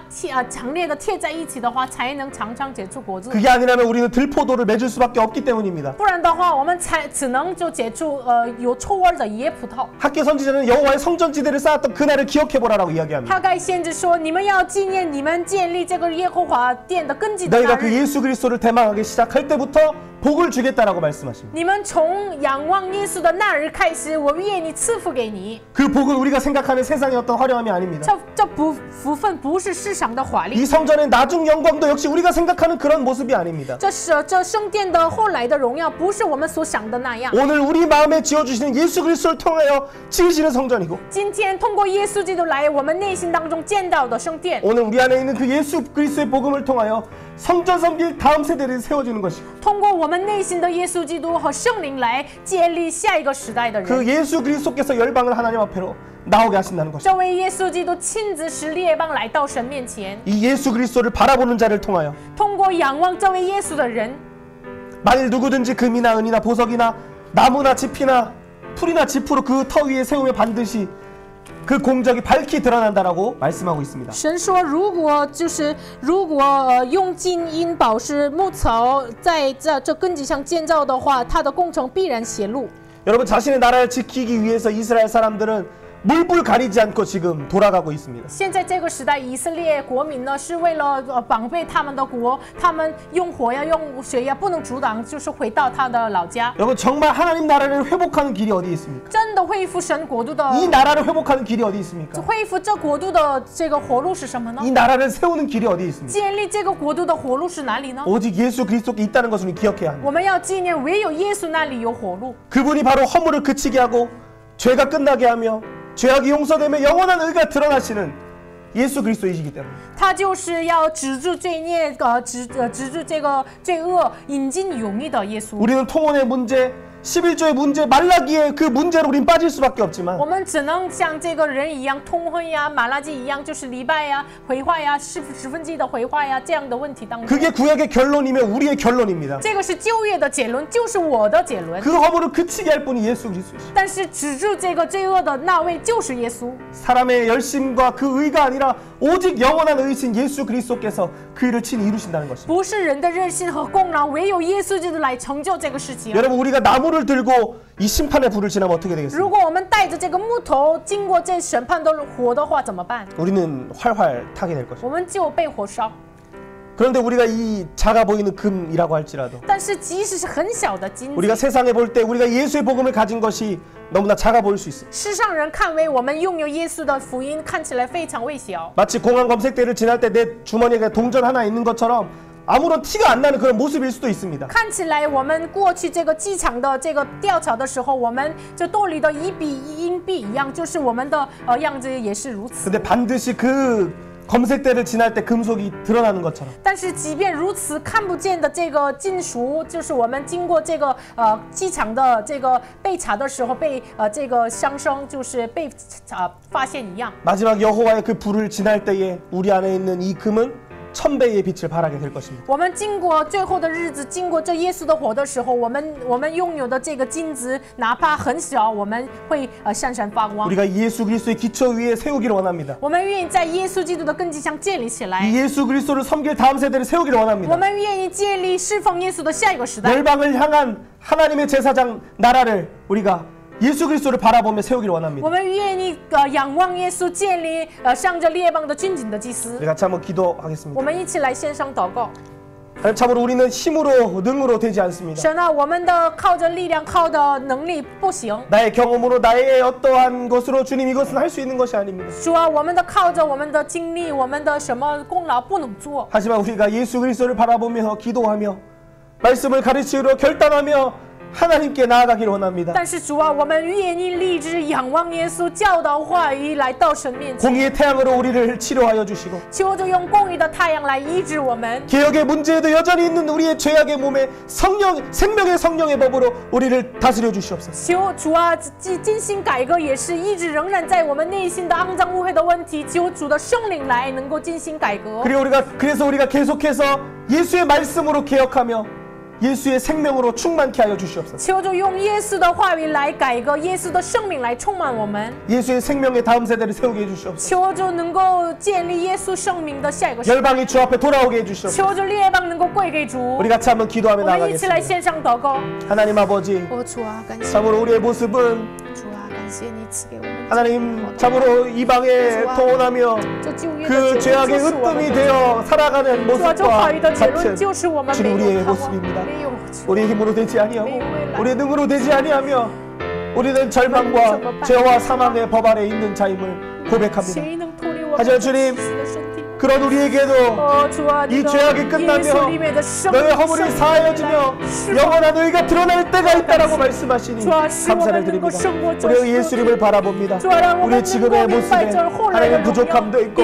强烈的贴在一起的话，才能常常结出果子。 그게 아니라면 우리는 들포도를 맺을 수밖에 없기 때문입니다. 不然的话，我们只能就结出有臭味的野葡萄。 학계 선지자는 여호와의 성전지대를 쌓았던 그날을 기억해보라라고 이야기합니다. 哈该先知说：“你们要纪念你们建立这个耶和华殿的根基的那 너희가 그 日。 예수 그리스도를 대망하기 시작할 때부터 복을 주겠다라고 말씀하십니다. 你们从仰望耶稣的那日开始，我愿意赐福给你。 그 복은 우리가 생각하는 세상의 어떤 화려함이 아닙니다. 这福分不是世上的华丽， 이 성전의 나중 영광도 역시 우리가 생각하는 그런 모습이 아닙니다. 这圣殿的后来的荣耀，不是我们所想的那样。 오늘 우리 마음에 지어주시는 예수 그리스도를 통하여 지으시는 성전이고 今天通过耶稣基督来我们内心当中建造的圣殿， 오늘 우리 안에 있는 그 예수 그리스도의 복음을 통하여 성전 섬길 다음 세대를 세워주는 것이고 通过我们内心的耶稣基督和圣灵来建立下一个时代的 그 人。 예수 그리스도께서 열방을 하나님 앞으로 나오게 하신다는 것이고 这位耶稣基督亲自使列邦来到神面前， 이 예수 그리스도를 바라보는 자를 통하여 通过仰望这位耶稣的人， 만일 누구든지 금이나 은이나 보석이나 나무나 짚이나 풀이나 짚으로 그 터 위에 세우며 반드시 그 공적이 밝히 드러난다라고 말씀하고 있습니다. 神说，如果用金银宝石木草在这根基上建造的话，它的工程必然显露。 여러분 자신의 나라를 지키기 위해서 이스라엘 사람들은 물불 가리지 않고 지금 돌아가고 있습니다. 现在这个时代，以色列国民呢是为了防备他们的国，他们用火呀、用水呀，不能阻挡，就是回到他的老家。 여러분 정말 하나님 나라를 회복하는 길이 어디 있습니까? 真的恢复神国度的， 이 나라를 회복하는 길이 어디 있습니까? 恢复这国度的这个活路是什么呢？ 이 나라를 세우는 길이 어디 있습니까? 建立这个国度的活路是哪里呢？ 오직 예수 그리스도께 있다는 것을 우리 기억해야 합니다. 我们要纪念，唯有耶稣那里有活路。 그분이 바로 허물을 그치게 하고 죄가 끝나게 하며 죄악이 용서되며 영원한 의가 드러나시는 예수 그리스도이시기 때문에 他就是要止住罪孽，止住这个罪恶，引进永义的耶稣。 우리는 통혼의 문제, 11조의 문제, 말라기의 그 문제로 우린 빠질 수밖에 없지만 我们只能像这个人一样，通婚呀、马拉基一样，就是礼拜呀、回话呀、十分之一的回话呀这样的问题当中。 그게 구약의 결론이며 우리의 결론입니다. 这个是旧约的结论，就是我的结论。 그 허물을 그치게 할 분이 예수 그리스도이시죠. 但是止住这个罪恶的那位就是耶稣， 사람의 열심과 그 의가 아니라 오직 영원한 의신 예수 그리스도께서 그 일을 친히 이루신다는 것입니다. 不是人的热心和功劳，唯有耶稣基督来成就这个事情。 여러분 우리가 나무를 들고 이 심판의 불을 지나면 어떻게 되겠습니까? 如果我们带着这个木头经过这审判的火的话，怎么办？ 우리는 활활 타게 될 것입니다. 我们就被火烧。 그런데 우리가 이 작아 보이는 금이라고 할지라도 但是即使是很小的金子， 우리가 세상에 볼 때 우리가 예수의 복음을 가진 것이 너무나 작아 보일 수 있습니다. 世上人看为我们拥有耶稣的福音，看起来非常微小。 마치 공항 검색대를 지날 때 내 주머니에 동전 하나 있는 것처럼 아무런 티가 안 나는 그런 모습일 수도 있습니다. 看起来我们过去这个机场的这个调查的时候，我们就兜里的一笔硬币一样，就是我们的样子也是如此。 근데 반드시 그 검색대를 지날 때 금속이 드러나는 것처럼 但是即便如此，看不见的这个金属，就是我们经过这个机场的这个被查的时候，被这个相生就是被发现一样。 마지막 여호와의 그 불을 지날 때에 우리 안에 있는 이 금은 1000배의 빛을 발하게 될 것입니다. 我们经过最后的日子，经过这耶稣的火的时候，我们拥有的这个金子，哪怕很小，我们会闪闪发光。 우리가 예수 그리스도의 기초 위에 세우기를 원합니다. 我们愿意在耶稣基督的根基上建立起来。 이 예수 그리스도를 섬길 다음 세대를 세우기를 我 원합니다. 们愿意建立侍奉耶稣的下一个时代。 열방을 향한 하나님의 제사장 나라를 우리가 예수 그리스도를 바라보며 세우기를 원합니다. 我们愿意仰望耶稣，建立向着列邦的军警的祭司。 우리 같이 한번 기도하겠습니다. 我们一起来献上祷告。 하나님 참으로 우리는 힘으로 능으로 되지 않습니다. 神啊，我们的靠着力量、靠的能力不行。 나의 경험으로 나의 어떠한 것으로 주님 이것은 할 수 있는 것이 아닙니다. 主啊，我们的靠着我们的经历、我们的什么功劳不能做。 하지만 우리가 예수 그리스도를 바라보며 기도하며 말씀을 가르치러 결단하며 하나님께 나아가기를 원합니다. 但是主啊，我们愿意立志仰望耶稣，教导话语来到神面前。 공의의 태양으로 우리를 치료하여 주시고 求主用公义的太阳来医治我们。 개혁의 문제에도 여전히 있는 우리의 죄악의 몸에 생명의 성령의 법으로 우리를 다스려 주시옵소서. 求主啊，进行改革也是一直仍然在我们内心的肮脏污秽的问题，求主的圣灵来能够进行改革。 그래서 우리가 계속해서 예수의 말씀으로 개혁하며 예수의 생명으로 충만케 하여 주시옵소서. 求主用耶稣的话语来改革，耶稣的生命来充满我们。 예수의 생명의 다음 세대를 세우게 해주시옵소서. 求主能够建立耶稣生命的下一个时代。 열방이 주 앞에 돌아오게 해주시옵소서. 求主列邦能够归给主。 우리 같이 한번 기도하며 我们一起来 나가겠습니다. 献上祷告。 하나님 아버지, 主啊，感谢 참으로 우리의 모습은 主啊，感谢你赐给我们 하나님 참으로 이방에 통혼하며 这旧约 그 的结论 죄악의 就是我们 으뜸이 的。 되어 살아가는 主啊，这 모습과 话语的结论 같은 就是我们 주님 没 우리의 有盼望 모습입니다. 没有 우리의 힘으로 되지 아니하고 우리의 능으로 되지 아니하며 우리는 절망과 죄와 사망의 법 아래 있는 자임을 고백합니다. 谁能脱离我们 하지만 这 주님 自私的身体？ 그런 우리에게도 主啊， 이 你的 죄악이 끝나며 耶稣里面的生 너의 命 허물이 사하여지며 영원한 의가 드러날 때가 있다라고 말씀하시니 감사를 드립니다. 우리의 예수님을 바라봅니다. 우리의 지금의 모습에 하나님의 부족함도 있고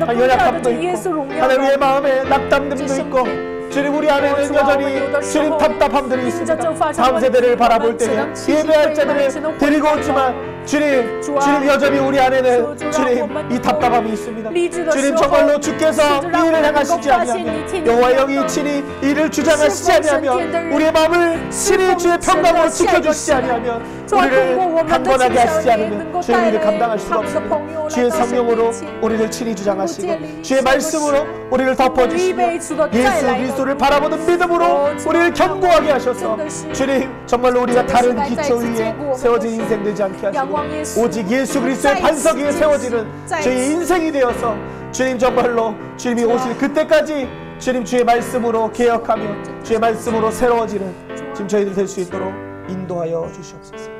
연약함도 있고 하나님의 마음에 낙담됨도 있고 주님 우리 안에는 여전히 주님 답답함들이 있습니다. 다음 세대를 바라볼 때는 예배할 자들을 데리고 오지만 주님 여전히 우리 안에는 주님 이 답답함이 있습니다. 주님 정말로 주께서 이 일을 행하시지 아니하면 여호와 영이 친히 이를 주장하시지 아니하면 우리의 마음을 친히 주의 평강으로 지켜주시지 아니하면 우리를 강건하게 하시지 않으면 주의 일을 감당할 수가 없습니다. 주의 성령으로 우리를 친히 주장하시고 주의 말씀으로 우리를 덮어주시며 예수 그리스도를 바라보는 믿음으로 우리를 견고하게 하셔서 주님 정말로 우리가 다른 기초 위에 세워진 인생 되지 않게 하시고 오직 예수 그리스도의 반석 위에 세워지는 저희 인생이 되어서 주님 정말로 주님이 오실 그때까지 주님 주의 말씀으로 개혁하며 주의 말씀으로 새로워지는 지금 저희들 될 수 있도록 인도하여 주시옵소서.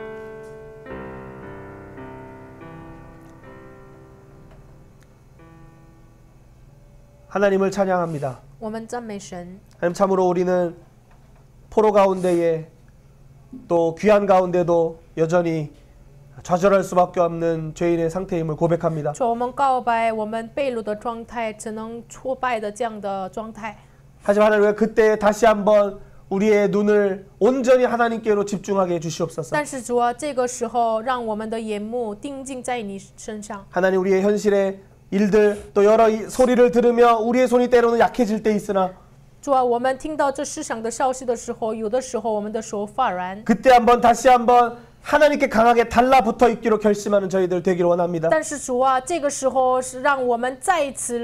하나님을 찬양합니다. 我们赞美神。 하나님 참으로 우리는 포로 가운데에 또 귀한 가운데도 여전히 좌절할 수밖에 없는 죄인의 상태임을 고백합니다. 主，我们告白我们被掳的状态，只能挫败的这样的状态。 하지만 하나님 그때 다시 한번 우리의 눈을 온전히 하나님께로 집중하게 해주시옵소서. 但是主啊，这个时候让我们的眼目定睛在你身上。 하나님 우리의 현실의 일들 또 여러 소리를 들으며 우리의 손이 때로는 약해질 때 있으나 主啊，我们听到这世上的消息的时候，有的时候我们的手发软。 그때 한번 다시 한번 하나님께 강하게 달라붙어 있기로 결심하는 저희들 되기를 원합니다. 但是主啊，这个时候是让我们再一次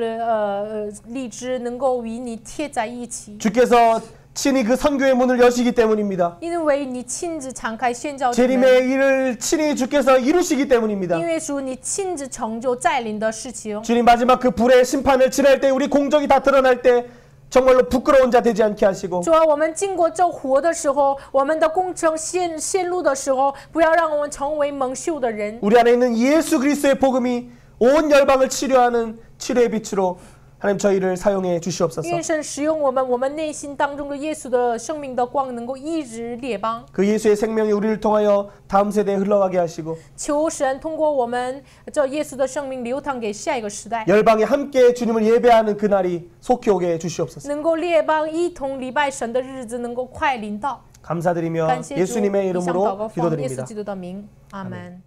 立志，能够与你贴在一起。 주께서 친히 그 선교의 문을 여시기 때문입니다. 因为你亲自敞开宣教之门， 재림의 일을 친히 주께서 이루시기 때문입니다. 因为主你亲自成就带领的事情。 주님 마지막 그 불의 심판을 지날 때 우리 공적이 다 드러날 때 정말로 부끄러운 자 되지 않게 하시고 主啊，我们经过这火的时候，我们的工程陷入的时候，不要让我们成为蒙羞的人。 우리 안에 있는 예수 그리스도의 복음이 온 열방을 치료하는 치료의 빛으로 하나님 저희를 사용해 주시옵소서. 愿神使用我们内心当中的耶稣的生命的光，能够医治列邦。 그 예수의 생명이 우리를 통하여 다음 세대에 흘러가게 하시고 求神通过我们这耶稣的生命流淌给下一个时代， 열방이 함께 주님을 예배하는 그날이 속히 오게 해 주시옵소서. 能够列邦一同礼拜神的日子能够快临到。 감사드리며 感谢主， 예수님의 以上祷 이름으로 告奉耶稣 기도드립니다. 基督的名，阿门。